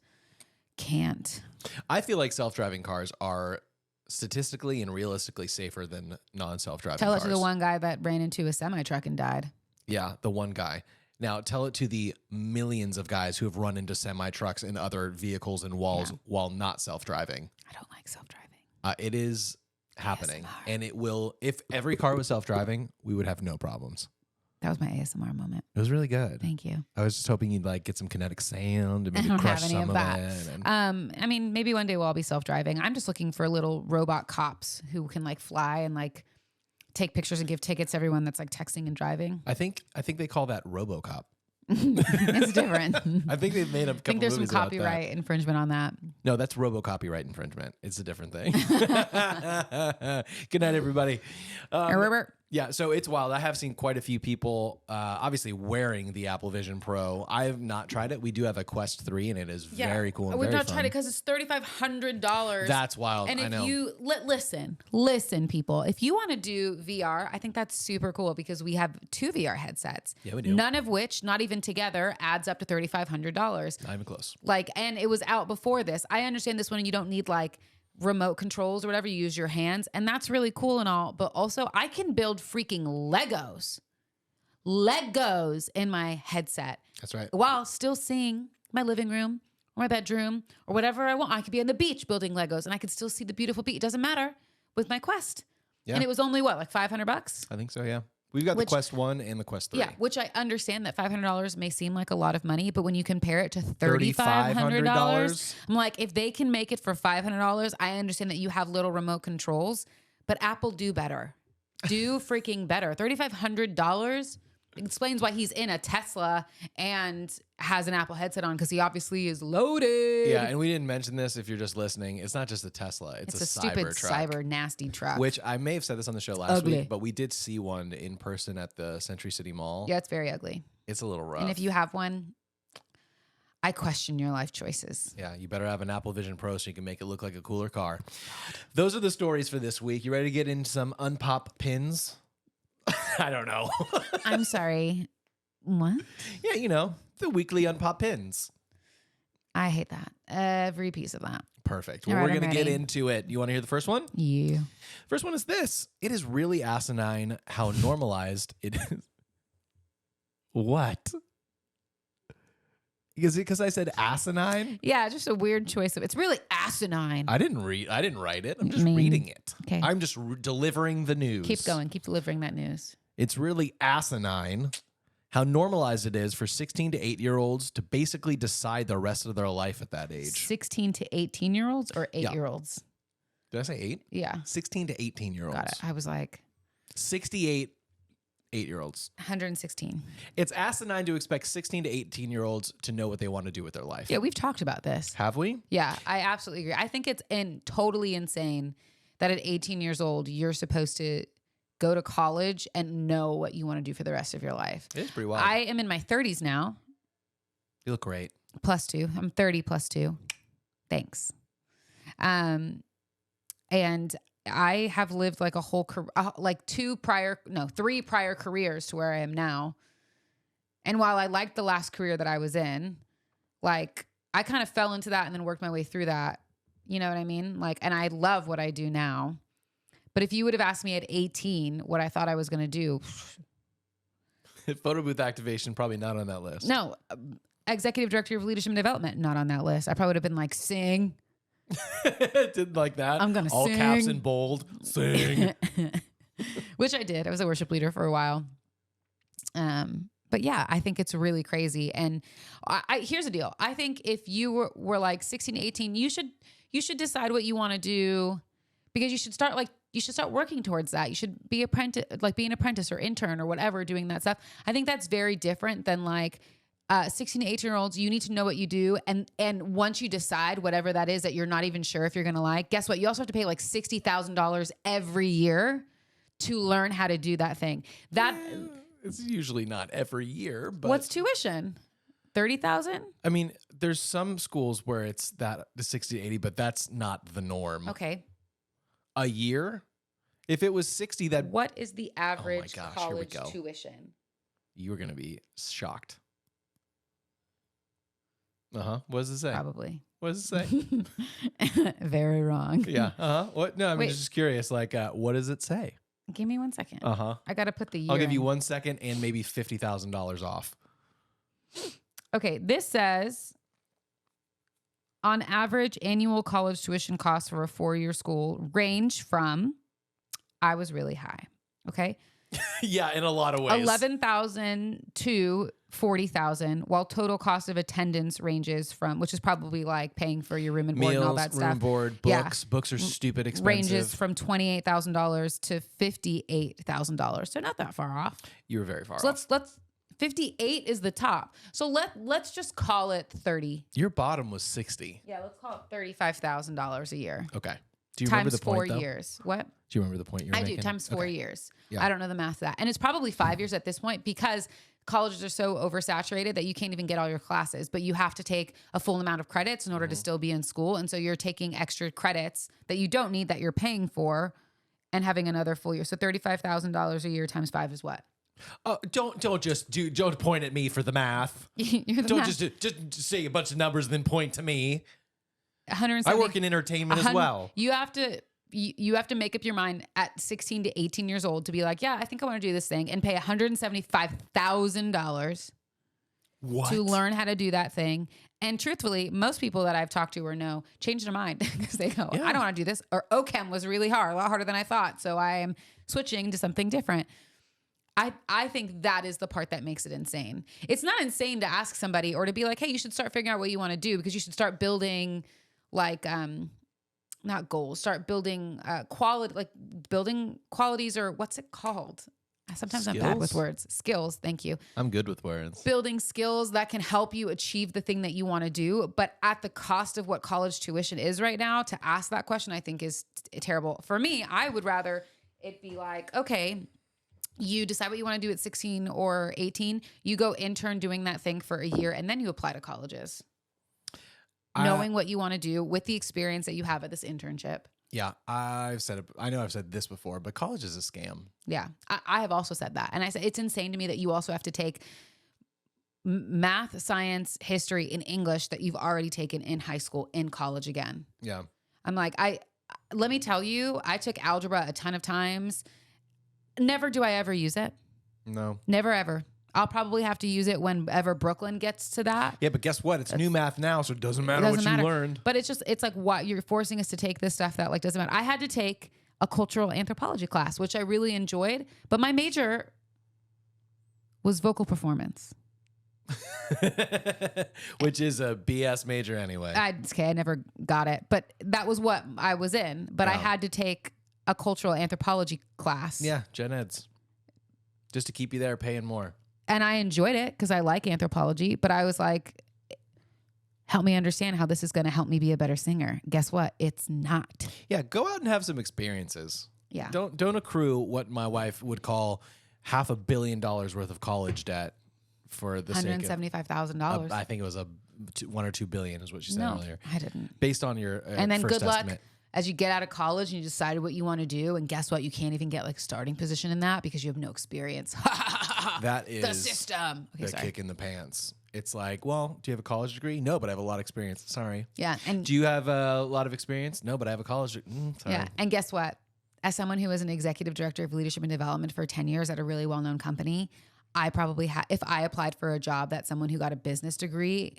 can't. I feel like self-driving cars are statistically and realistically safer than non-self-driving Tell cars. it to the one guy that ran into a semi-truck and died. Yeah, the one guy. Now, tell it to the millions of guys who have run into semi-trucks and other vehicles and walls while not self-driving. I don't like self-driving. It is happening. ASMR. And it will, if every car was self-driving, we would have no problems. That was my ASMR moment. It was really good. Thank you. I was just hoping you'd like get some kinetic sound and I maybe don't crush have any some of that. it. I mean, maybe one day we'll all be self-driving. I'm just looking for little robot cops who can like fly and like take pictures and give tickets to everyone that's like texting and driving. I think they call that RoboCop. It's different. I think they've made a couple I think there's some movies about copyright infringement on that. No, that's robo-copyright infringement. It's a different thing. Good night, everybody. Yeah, so it's wild. I have seen quite a few people, obviously, wearing the Apple Vision Pro. I have not tried it. We do have a Quest 3, and it is very cool and We've very not fun. tried it because it's $3,500. That's wild. And I if know. you listen, people, if you want to do VR, I think that's super cool because we have 2 VR headsets. Yeah, we do. None of which, not even together, adds up to $3,500. Not even close. Like, and it was out before this. I understand this one, you don't need like remote controls or whatever. You use your hands, and that's really cool and all. But also, I can build freaking Legos in my headset. That's right. While still seeing my living room or my bedroom or whatever I want. I could be on the beach building Legos, and I could still see the beautiful beach. It doesn't matter with my Quest. Yeah. And it was only what, like $500? I think so, yeah. We've got the Quest 1 and the Quest 3. Yeah, which I understand that $500 may seem like a lot of money, but when you compare it to $3,500, I'm like, if they can make it for $500, I understand that you have little remote controls, but Apple do better. Do freaking better. $3,500 explains why he's in a Tesla and has an Apple headset on, because he obviously is loaded. Yeah, and we didn't mention this if you're just listening. It's not just a Tesla. It's a stupid Cybertruck. nasty truck. Which I may have said this on the show last Ugly. week, but we did see one in person at the Century City Mall. Yeah, it's very ugly. It's a little rough. And if you have one, I question your life choices. Yeah, you better have an Apple Vision Pro so you can make it look like a cooler car. Those are the stories for this week. You ready to get into some unpop pins? I don't know. I'm sorry. What? Yeah, you know, the weekly unpop pins. I hate that. Every piece of that. Perfect. All Well, right, we're I'm going to get ready. into it. You want to hear the first one? You. First one is this. It is really asinine how normalized it is. What? Because I said asinine? Yeah, just a weird choice of. It's really asinine. I didn't write it. I'm just mean, reading it. okay. I'm just delivering the news. Keep going. Keep delivering that news. It's really asinine how normalized it is for 16 to 8-year-olds to basically decide the rest of their life at that age. 16 to 18-year-olds or 8-year-olds? Did I say 8? Yeah. 16 to 18-year-olds. Got it. I was like 68 8-year-olds. 116. It's asinine to expect 16 to 18-year-olds to know what they want to do with their life. Yeah, we've talked about this. Have we? Yeah, I absolutely agree. I think it's totally insane that at 18 years old, you're supposed to go to college and know what you want to do for the rest of your life. It is pretty wild. I am in my 30s now. You look great. +2. I'm 30 +2. Thanks. And I have lived like a whole like 3 prior careers to where I am now. And while I liked the last career that I was in, like I kind of fell into that and then worked my way through that. You know what I mean? Like, and I love what I do now. But if you would have asked me at 18 what I thought I was going to do. Photo booth activation, probably not on that list. No. Executive Director of Leadership and Development, not on that list. I probably would have been like, sing. Didn't like that. I'm gonna all sing. caps in bold. Sing. Which I did. I was a worship leader for a while. But yeah, I think it's really crazy. And here's the deal. I think if you were like 16, 18, you should decide what you want to do, because you should start working towards that. You should be an apprentice or intern or whatever, doing that stuff. I think that's very different than like 16 to 18-year-olds, you need to know what you do. And once you decide whatever that is that you're not even sure if you're going to like, guess what? You also have to pay like $60,000 every year to learn how to do that thing. It's usually not every year, but What's tuition? 30,000? I mean, there's some schools where it's the 60 to 80, but that's not the norm. Okay. A year? If it was 60, that What is the average gosh, here we college go. tuition? you were going to be shocked. What does it say? Probably. What does it say? Very wrong. Yeah. What? No, I mean, Wait. just curious. Like, what does it say? Give me 1 second. I got to put the year I'll give you in. 1 second and maybe $50,000 off. Okay, this says on average, annual college tuition costs for a 4-year school range from, I was really high. Okay. Yeah, in a lot of ways. 11,000 to 40,000, while total cost of attendance ranges from, which is probably like paying for your room and board Meals, and all that stuff. room board, Yeah. books. Books are stupid expensive. Ranges from $28,000 to $58,000. So not that far off. You were very far So off. let's 58 is the top. So let's just call it 30. Your bottom was 60. Yeah, let's call it $35,000 a year. Okay. Do you remember Times the point, 4 though? years. What? Do you remember the point you were I making? do, times 4 Okay. years. Yeah. I don't know the math of that. And it's probably 5 years at this point because colleges are so oversaturated that you can't even get all your classes, but you have to take a full amount of credits in order to still be in school. And so you're taking extra credits that you don't need that you're paying for and having another full year. So $35,000 a year times 5 is what? Don't point at me for the math. You're the Don't math. just say a bunch of numbers and then point to me. 170 I work in entertainment as well. You have to make up your mind at 16 to 18 years old to be like, yeah, I think I want to do this thing, and pay $175,000 What? to learn how to do that thing. And truthfully, most people that I've talked to or know change their mind because they go, Yeah. I don't want to do this. Or OChem was really hard, a lot harder than I thought. So I am switching to something different. I think that is the part that makes it insane. It's not insane to ask somebody or to be like, hey, you should start figuring out what you want to do, because you should start building like, not goals, start building quality, like building qualities, or what's it called? Sometimes I'm bad with Skills? words. Skills. Thank you. I'm good with words. Building skills that can help you achieve the thing that you want to do. But at the cost of what college tuition is right now, to ask that question, I think is terrible. For me, I would rather it be like, okay, you decide what you want to do at 16 or 18. You go intern doing that thing for a year, and then you apply to colleges. Knowing what you want to do with the experience that you have at this internship. Yeah, I know I've said this before, but college is a scam. Yeah, I have also said that. And I said, it's insane to me that you also have to take math, science, history, and English that you've already taken in high school in college again. Yeah. I'm like, let me tell you, I took algebra a ton of times. Never do I ever use it. No. Never, ever. I'll probably have to use it whenever Brooklyn gets to that. Yeah, but guess what? It's new math now, so it doesn't matter what you learned. But it's like, what you're forcing us to take this stuff that like doesn't matter. I had to take a cultural anthropology class, which I really enjoyed, but my major was vocal performance. Which is a BS major anyway. I never got it, but that was what I was in. But I Oh. had to take a cultural anthropology class. Yeah, gen eds. Just to keep you there paying more. And I enjoyed it because I like anthropology, but I was like, help me understand how this is going to help me be a better singer. Guess what? It's not. Yeah, go out and have some experiences. Yeah. Don't accrue what my wife would call $500 million worth of college debt for the sake of $175,000. I think it was 1 or 2 billion is what she said No, earlier. I didn't. Based on your And then first good luck estimate. as you get out of college and you decided what you want to do. And guess what? You can't even get like a starting position in that because you have no experience. That is the system. Okay, the sorry. kick in the pants. It's like, well, do you have a college degree? No, but I have a lot of experience. Sorry. Yeah. And Do you have a lot of experience? No, but I have a college degree. Sorry. yeah. And guess what? As someone who was an executive director of leadership and development for 10 years at a really well-known company, I probably if I applied for a job that someone who got a business degree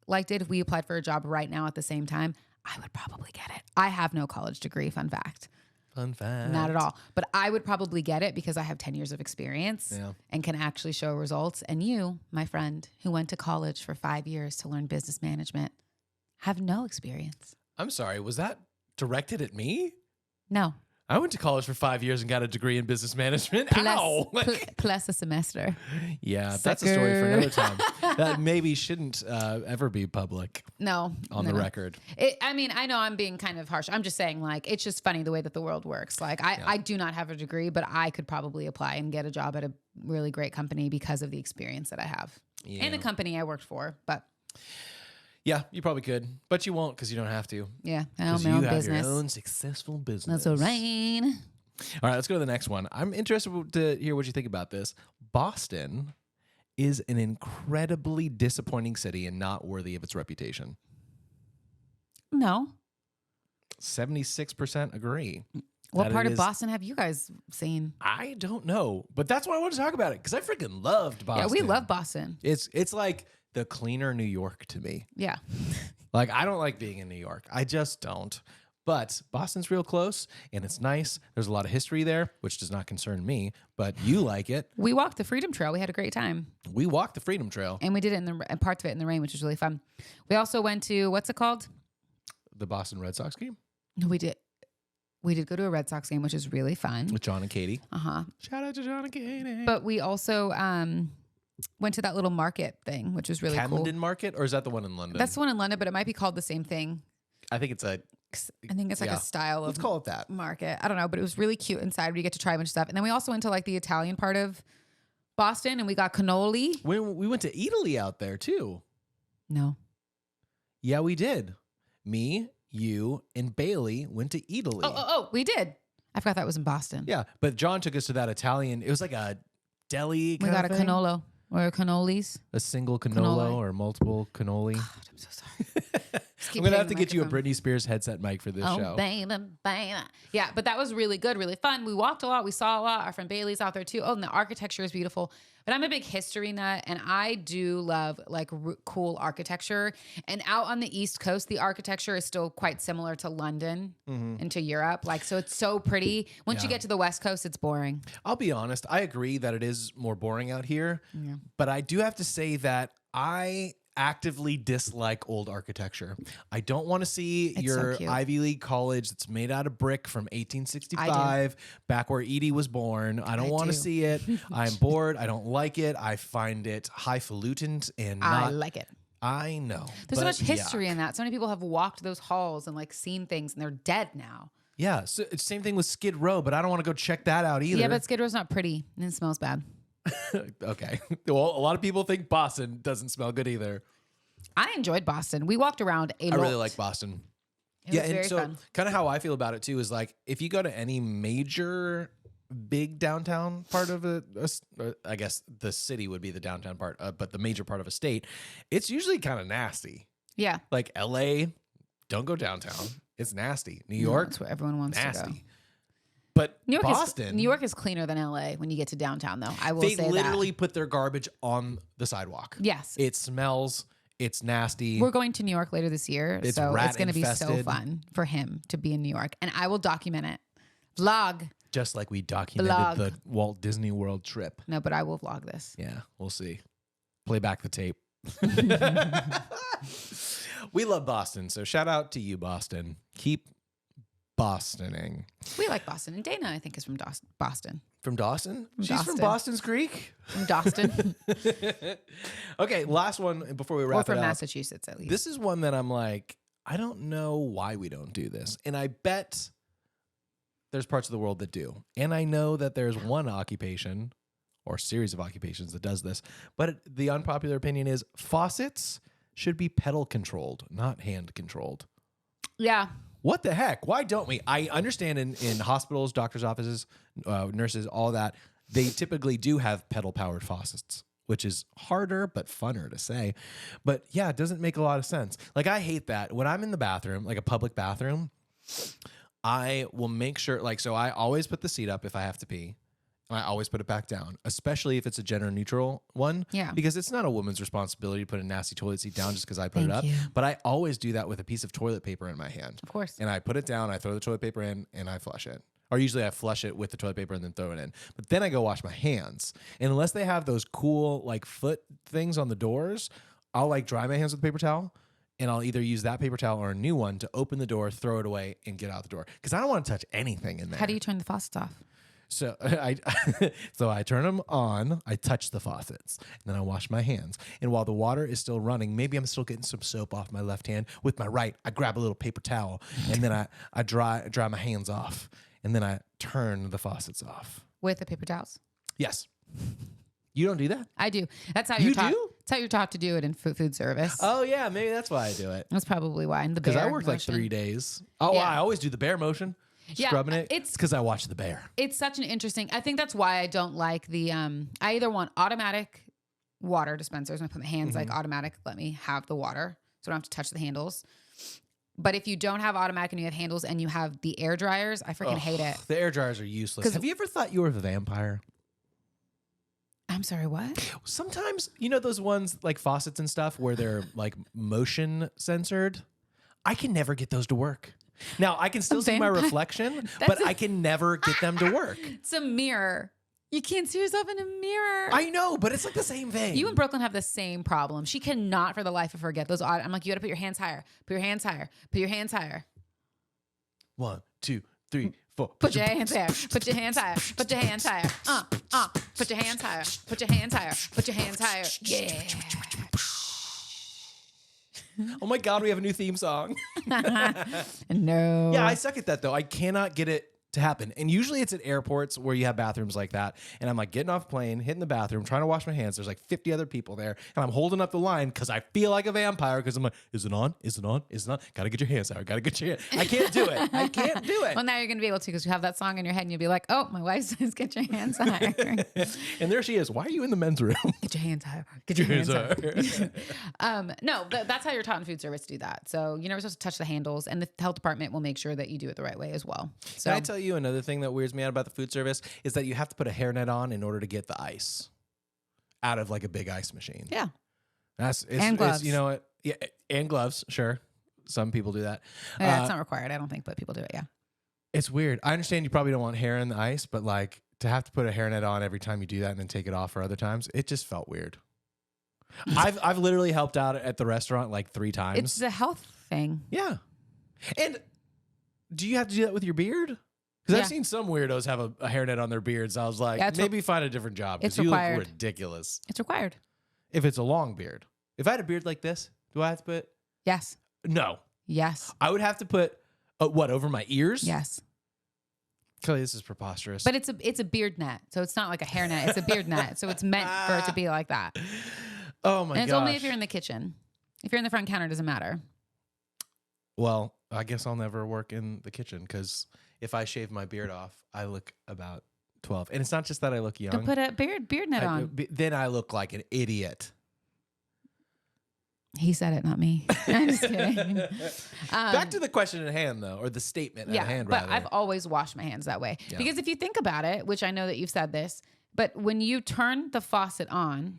like did, if we applied for a job right now at the same time, I would probably get it. I have no college degree, fun fact. Fun fact. Not at all. But I would probably get it because I have 10 years of experience and can actually show results. And you, my friend, who went to college for 5 years to learn business management, have no experience. I'm sorry. Was that directed at me? No. I went to college for 5 years and got a degree in business management. Ow! Plus a semester. Yeah, that's a story for another time. That maybe shouldn't ever be public. No. On the record. I mean, I know I'm being kind of harsh. I'm just saying, like, it's just funny the way that the world works. Like, I do not have a degree, but I could probably apply and get a job at a really great company because of the experience that I have. Yeah. And the company I worked for, but... Yeah, you probably could, but you won't because you don't have to. Yeah, I own Because my you own have business. your own successful business. That's all right. All right, let's go to the next one. I'm interested to hear what you think about this. Boston is an incredibly disappointing city and not worthy of its reputation. No. 76% agree. What part of Boston have you guys seen? I don't know, but that's why I want to talk about it because I freaking loved Boston. Yeah, we love Boston. It's like the cleaner New York to me. Yeah. Like, I don't like being in New York. I just don't. But Boston's real close, and it's nice. There's a lot of history there, which does not concern me, but you like it. We walked the Freedom Trail. We had a great time. We walked the Freedom Trail. And we did it and parts of it in the rain, which was really fun. We also went to, what's it called? The Boston Red Sox game? No, we did. We did go to a Red Sox game, which is really fun. With John and Katie. Uh-huh. Shout out to John and Katie. But we also went to that little market thing, which was really Camden cool. Market, or is that the one in London? That's the one in London, but it might be called the same thing. I think it's I think it's like a style of Let's call it that. market. I don't know, but it was really cute inside where you get to try a bunch of stuff. And then we also went to like the Italian part of Boston and we got cannoli. We went to Italy out there too. No. Yeah, we did. Me, you, and Bailey went to Italy. Oh, we did. I forgot that was in Boston. Yeah, but John took us to that Italian. It was like a deli. We got a cannolo or cannolis. A single cannolo or multiple cannoli. God, I'm so sorry. I'm going to have to get you a Britney Spears headset mic for this show. Baby. Yeah, but that was really good, really fun. We walked a lot. We saw a lot. Our friend Bailey's out there too. Oh, and the architecture is beautiful. But I'm a big history nut, and I do love like cool architecture. And out on the East Coast, the architecture is still quite similar to London and to Europe. Like, so it's so pretty. Once you get to the West Coast, it's boring. I'll be honest. I agree that it is more boring out here. Yeah. But I do have to say that I actively dislike old architecture. I don't want to see your Ivy League college that's made out of brick from 1865, back where Edie was born. I don't want to see it. I'm bored. I don't like it. I find it highfalutin and not. I like it. I know. There's so much history in that. So many people have walked those halls and like seen things, and they're dead now. Yeah. So it's same thing with Skid Row, but I don't want to go check that out either. Yeah, but Skid Row's not pretty and it smells bad. Okay. Well, a lot of people think Boston doesn't smell good either. I enjoyed Boston. We walked around a lot. I really like Boston. It was very fun. Kind of how I feel about it too is like if you go to any major big downtown part of I guess the city would be the downtown part, but the major part of a state, it's usually kind of nasty. Yeah. Like LA, don't go downtown. It's nasty. New York, that's where everyone wants to go. But New York is cleaner than LA when you get to downtown, though. I will say that. They literally put their garbage on the sidewalk. Yes. It smells. It's nasty. We're going to New York later this year, so it's going to be so infested. fun for him to be in New York. And I will document it. Vlog. Just like we documented the Walt Disney World trip. No, but I will vlog this. Yeah, we'll see. Play back the tape. We love Boston, so shout out to you, Boston. Keep Bostoning. We like Boston. And Dana, I think, is from Boston. From Dawson? She's Dawson. from Boston's Creek? From Dawson. Okay, last one before we wrap it up. Or from Massachusetts, at least. This is one that I'm like, I don't know why we don't do this. And I bet there's parts of the world that do. And I know that there's one occupation or series of occupations that does this. But the unpopular opinion is faucets should be pedal controlled, not hand controlled. Yeah. What the heck? Why don't we? I understand in hospitals, doctors' offices, nurses, all that, they typically do have pedal-powered faucets, which is harder but funner to say. But yeah, it doesn't make a lot of sense. Like, I hate that. When I'm in the bathroom, like a public bathroom, I will make sure, like, so I always put the seat up if I have to pee. I always put it back down, especially if it's a gender neutral one. Yeah. Because it's not a woman's responsibility to put a nasty toilet seat down just because I put it up. But I always do that with a piece of toilet paper in my hand. Of course. And I put it down, I throw the toilet paper in, and I flush it. Or usually I flush it with the toilet paper and then throw it in. But then I go wash my hands. And unless they have those cool like foot things on the doors, I'll like dry my hands with a paper towel and I'll either use that paper towel or a new one to open the door, throw it away, and get out the door. Because I don't want to touch anything in there. How do you turn the faucets off? So I turn them on, I touch the faucets, and then I wash my hands. And while the water is still running, maybe I'm still getting some soap off my left hand. With my right, I grab a little paper towel, and then I dry my hands off, and then I turn the faucets off. With the paper towels? Yes. You don't do that? I do. That's how You you're taught. do? That's how you're taught to do it in food service. Oh, yeah. Maybe that's why I do it. That's probably why. And the Because bear I worked like motion. 3 days. Oh, Yeah. I always do the bear motion. Yeah, Scrubbing it. it's- because I watch the bear. It's such an interesting. I think that's why I don't like the. I either want automatic water dispensers. When I put my hands like automatic, let me have the water, so I don't have to touch the handles. But if you don't have automatic and you have handles and you have the air dryers, I freaking hate it. The air dryers are useless. 'Cause- Have you ever thought you were a vampire? I'm sorry, what? Sometimes, you know those ones like faucets and stuff where they're like motion censored? I can never get those to work. Now, I can still see my vampire? reflection, but I can never get them to work. It's a mirror. You can't see yourself in a mirror. I know, but it's like the same thing. You and Brooklyn have the same problem. She cannot for the life of her get those odd. I'm like, you got to put your hands higher. Put your hands higher. Put your hands higher. 1, 2, 3, 4. Put your hands higher. Put your hands higher. Put your hands higher. Put your hands higher. Put your hands higher. Put your hands higher. Yeah. Oh my God, we have a new theme song. No. Yeah, I suck at that though. I cannot get it to happen. And usually it's at airports where you have bathrooms like that. And I'm like getting off a plane, hitting the bathroom, trying to wash my hands. There's like 50 other people there. And I'm holding up the line because I feel like a vampire because I'm like, is it on? Is it on? Is it on? Gotta get your hands out. Gotta get your hands. I can't do it. I can't do it. Well, now you're going to be able to because you have that song in your head and you'll be like, oh, my wife says, get your hands higher. And there she is. Why are you in the men's room? Get your hands higher. Get your hands higher. No, that's how you're taught in food service to do that. So you're never supposed to touch the handles, and the health department will make sure that you do it the right way as well. So Can I tell you another thing that weirds me out about the food service is that you have to put a hairnet on in order to get the ice out of like a big ice machine. yeah, And gloves. You know what? Yeah, and gloves. Sure, some people do that. it's not required. I don't think, but people do it. Yeah. It's weird. I understand you probably don't want hair in the ice, but like to have to put a hairnet on every time you do that and then take it off for other times, it just felt weird. I've literally helped out at the restaurant like 3 times. It's a health thing. Yeah. And do you have to do that with your beard? Because Yeah. I've seen some weirdos have a hairnet on their beards. I was like, Yeah, it's maybe find a different job it's because you look required. ridiculous. It's required. If it's a long beard. If I had a beard like this, do I have to put? Yes. No. Yes. I would have to put, what, over my ears? Yes. Kelly, this is preposterous. But it's a beard net, so it's not like a hair net. It's a beard net, so it's meant for it to be like that. Oh my gosh. And it's only if you're in the kitchen. If you're in the front counter, it doesn't matter. Well, I guess I'll never work in the kitchen because if I shave my beard off, I look about 12. And it's not just that I look young. Don't put a beard net on. Then I look like an idiot. He said it, not me. I'm just kidding. Back to the question at hand, though, or the statement at hand, but rather. I've always washed my hands that way. Yeah. Because if you think about it, which I know that you've said this, but when you turn the faucet on,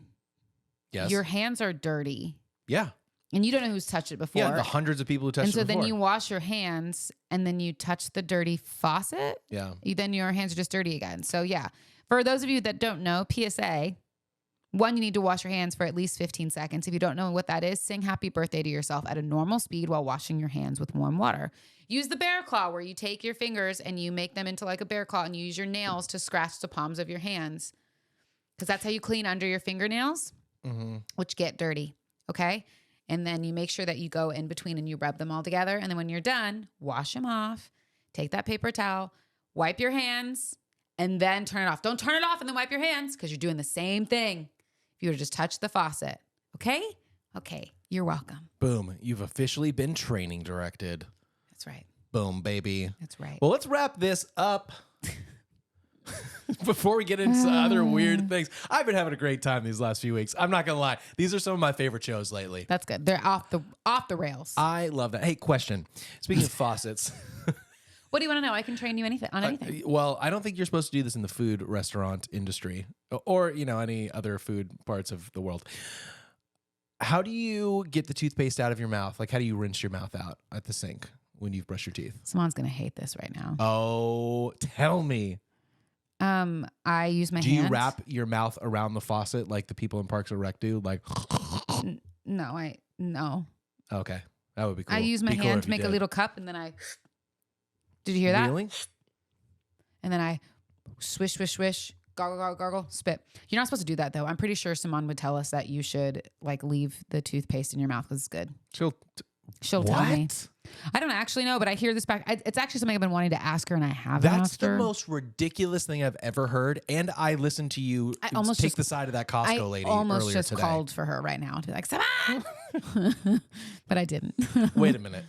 Yes. your hands are dirty. Yeah. And you don't know who's touched it before. Yeah, the hundreds of people who touched and so it before. then you wash your hands and then you touch the dirty faucet. Yeah. Then your hands are just dirty again. So yeah, for those of you that don't know, PSA, one, you need to wash your hands for at least 15 seconds. If you don't know what that is, sing happy birthday to yourself at a normal speed while washing your hands with warm water. Use the bear claw where you take your fingers and you make them into like a bear claw and you use your nails to scratch the palms of your hands. Because that's how you clean under your fingernails, which get dirty. Okay. And then you make sure that you go in between and you rub them all together. And then when you're done, wash them off, take that paper towel, wipe your hands, and then turn it off. Don't turn it off and then wipe your hands because you're doing the same thing. If you were to just touch the faucet. Okay? Okay. You're welcome. Boom. You've officially been training directed. That's right. Boom, baby. That's right. Well, let's wrap this up before we get into other weird things. I've been having a great time these last few weeks. I'm not going to lie. These are some of my favorite shows lately. That's good. They're off the rails. I love that. Hey, question. Speaking of faucets. What do you want to know? I can train you on anything. Well, I don't think you're supposed to do this in the food restaurant industry or, any other food parts of the world. How do you get the toothpaste out of your mouth? Like, how do you rinse your mouth out at the sink when you brush your teeth? Someone's going to hate this right now. Oh, tell me. I use my hands. Do you wrap your mouth around the faucet like the people in Parks and Rec do? Like, No. okay. That would be cool. I use my Be cooler hand if to you make a did. little cup, and then I. Did you hear that? Really? And then I swish, swish, swish, gargle, gargle, gargle, spit. You're not supposed to do that though. I'm pretty sure Simone would tell us that you should like leave the toothpaste in your mouth because it's good. She'll tell me. I don't actually know, but I hear this back. It's actually something I've been wanting to ask her, and I haven't. That's asked the her. most ridiculous thing I've ever heard. And I listened to you take the side of that Costco lady almost earlier just today. called for her right now to be like, Simone! But I didn't. Wait a minute.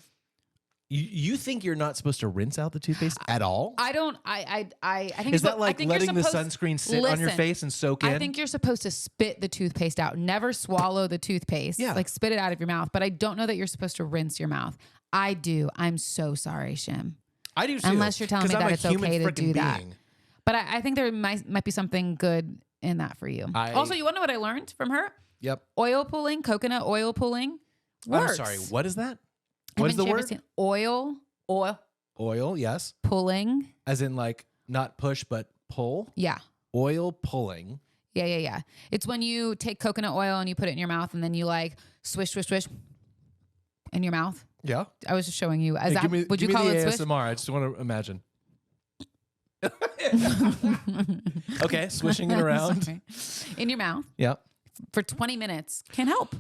You think you're not supposed to rinse out the toothpaste at all? I don't. I think Is you're that like I think you're letting the supposed- sunscreen sit on your Listen, face and soak in? I think you're supposed to spit the toothpaste out. Never swallow the toothpaste. Yeah. Like spit it out of your mouth. But I don't know that you're supposed to rinse your mouth. I do. I'm so sorry, Shim. I do too. Unless you're telling me 'cause I'm that a it's human okay to frickin' do that. being. But I think there might be something good in that for you. Also, you want to know what I learned from her? Yep. Oil pulling, coconut oil pulling works. I'm sorry. What is that? What is the Haven't you ever word? seen oil Oil, yes. pulling? As in like not push, but pull. Yeah. Oil pulling. Yeah. It's when you take coconut oil and you put it in your mouth and then you like swish, swish, swish in your mouth. Yeah. I was just showing you. Hey, Would you give call me it the swish? ASMR. I just want to imagine. Okay, swishing it around. Sorry. In your mouth Yeah. for 20 minutes can help.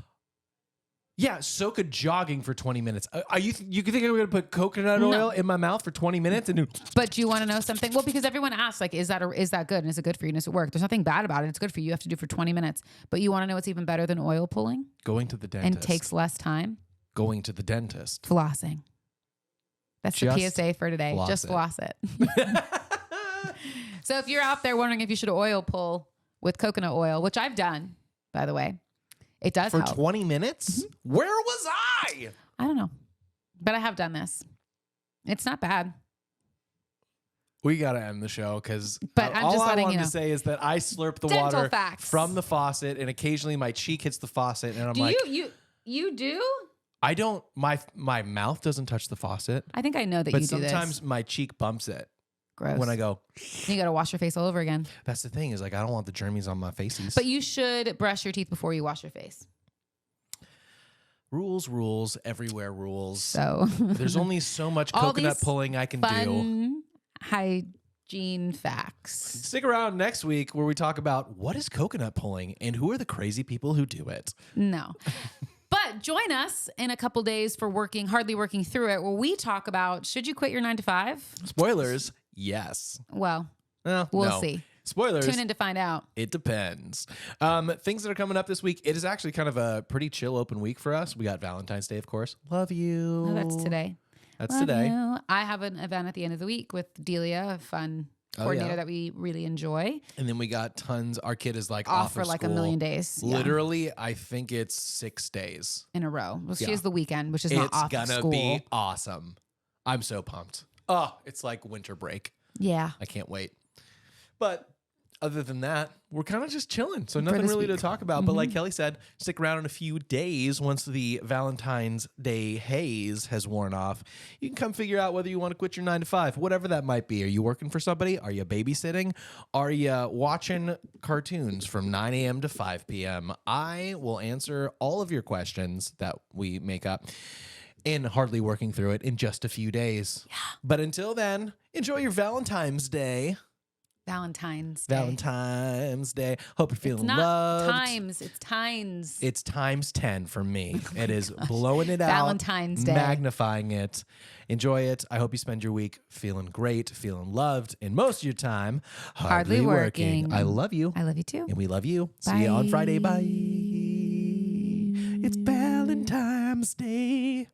Yeah, so could jogging for 20 minutes. You think I'm going to put coconut oil in my mouth for 20 minutes and do... But do you want to know something? Well, because everyone asks, like, is that good? And is it good for you? And does it work? There's nothing bad about it. It's good for you. You have to do it for 20 minutes. But you want to know what's even better than oil pulling? Going to the dentist. And takes less time? Going to the dentist. Flossing. That's the Just PSA for today. floss Just it. floss it. So if you're out there wondering if you should oil pull with coconut oil, which I've done, by the way, it does For help. 20 minutes? Where was I? I don't know. But I have done this. It's not bad. We got to end the show because But I'm all just I letting wanted you know. to say is that I slurp the Dental water facts. from the faucet and occasionally my cheek hits the faucet and I'm Do like, you do? I don't, my mouth doesn't touch the faucet, I think I know that but you do this. sometimes my cheek bumps it Gross. when I go. You got to wash your face all over again. That's the thing is like, I don't want the germs on my faces. But you should brush your teeth before you wash your face. Rules, everywhere rules. So There's only so much All coconut these pulling I can do. fun hygiene facts. Stick around next week where we talk about what is coconut pulling and who are the crazy people who do it. No. But join us in a couple days for hardly working through it, where we talk about, should you quit your 9 to 5? Spoilers, yes. Well, Well, we'll no. see. Spoilers. Tune in to find out. It depends. Things that are coming up this week. It is actually kind of a pretty chill open week for us. We got Valentine's Day, of course. Love you. Oh, that's today. That's Love today. you. I have an event at the end of the week with Delia, a fun coordinator that we really enjoy. And then we got tons. Our kid is like Off off for of like a school. million days. Yeah, Literally, I think it's 6 days. in a row. Well, she Yeah. has the weekend, which is not It's off of gonna school. be awesome. I'm so pumped. Oh, it's like winter break. Yeah. I can't wait. But other than that, we're kind of just chilling. So nothing this really to week. talk about. But like Kelly said, stick around in a few days once the Valentine's Day haze has worn off. You can come figure out whether you want to quit your 9 to 5, whatever that might be. Are you working for somebody? Are you babysitting? Are you watching cartoons from 9 a.m. to 5 p.m.? I will answer all of your questions that we make up in hardly working through it in just a few days. Yeah. But until then, enjoy your Valentine's Day. Valentine's Day. Valentine's Day. Hope you're feeling It's not loved. times. It's times. It's times 10 for me. It is blowing it out. Valentine's Day. Magnifying it. Enjoy it. I hope you spend your week feeling great, feeling loved, and most of your time hardly working. I love you. I love you too. And we love you. See you on Friday. Bye. It's Valentine's Day.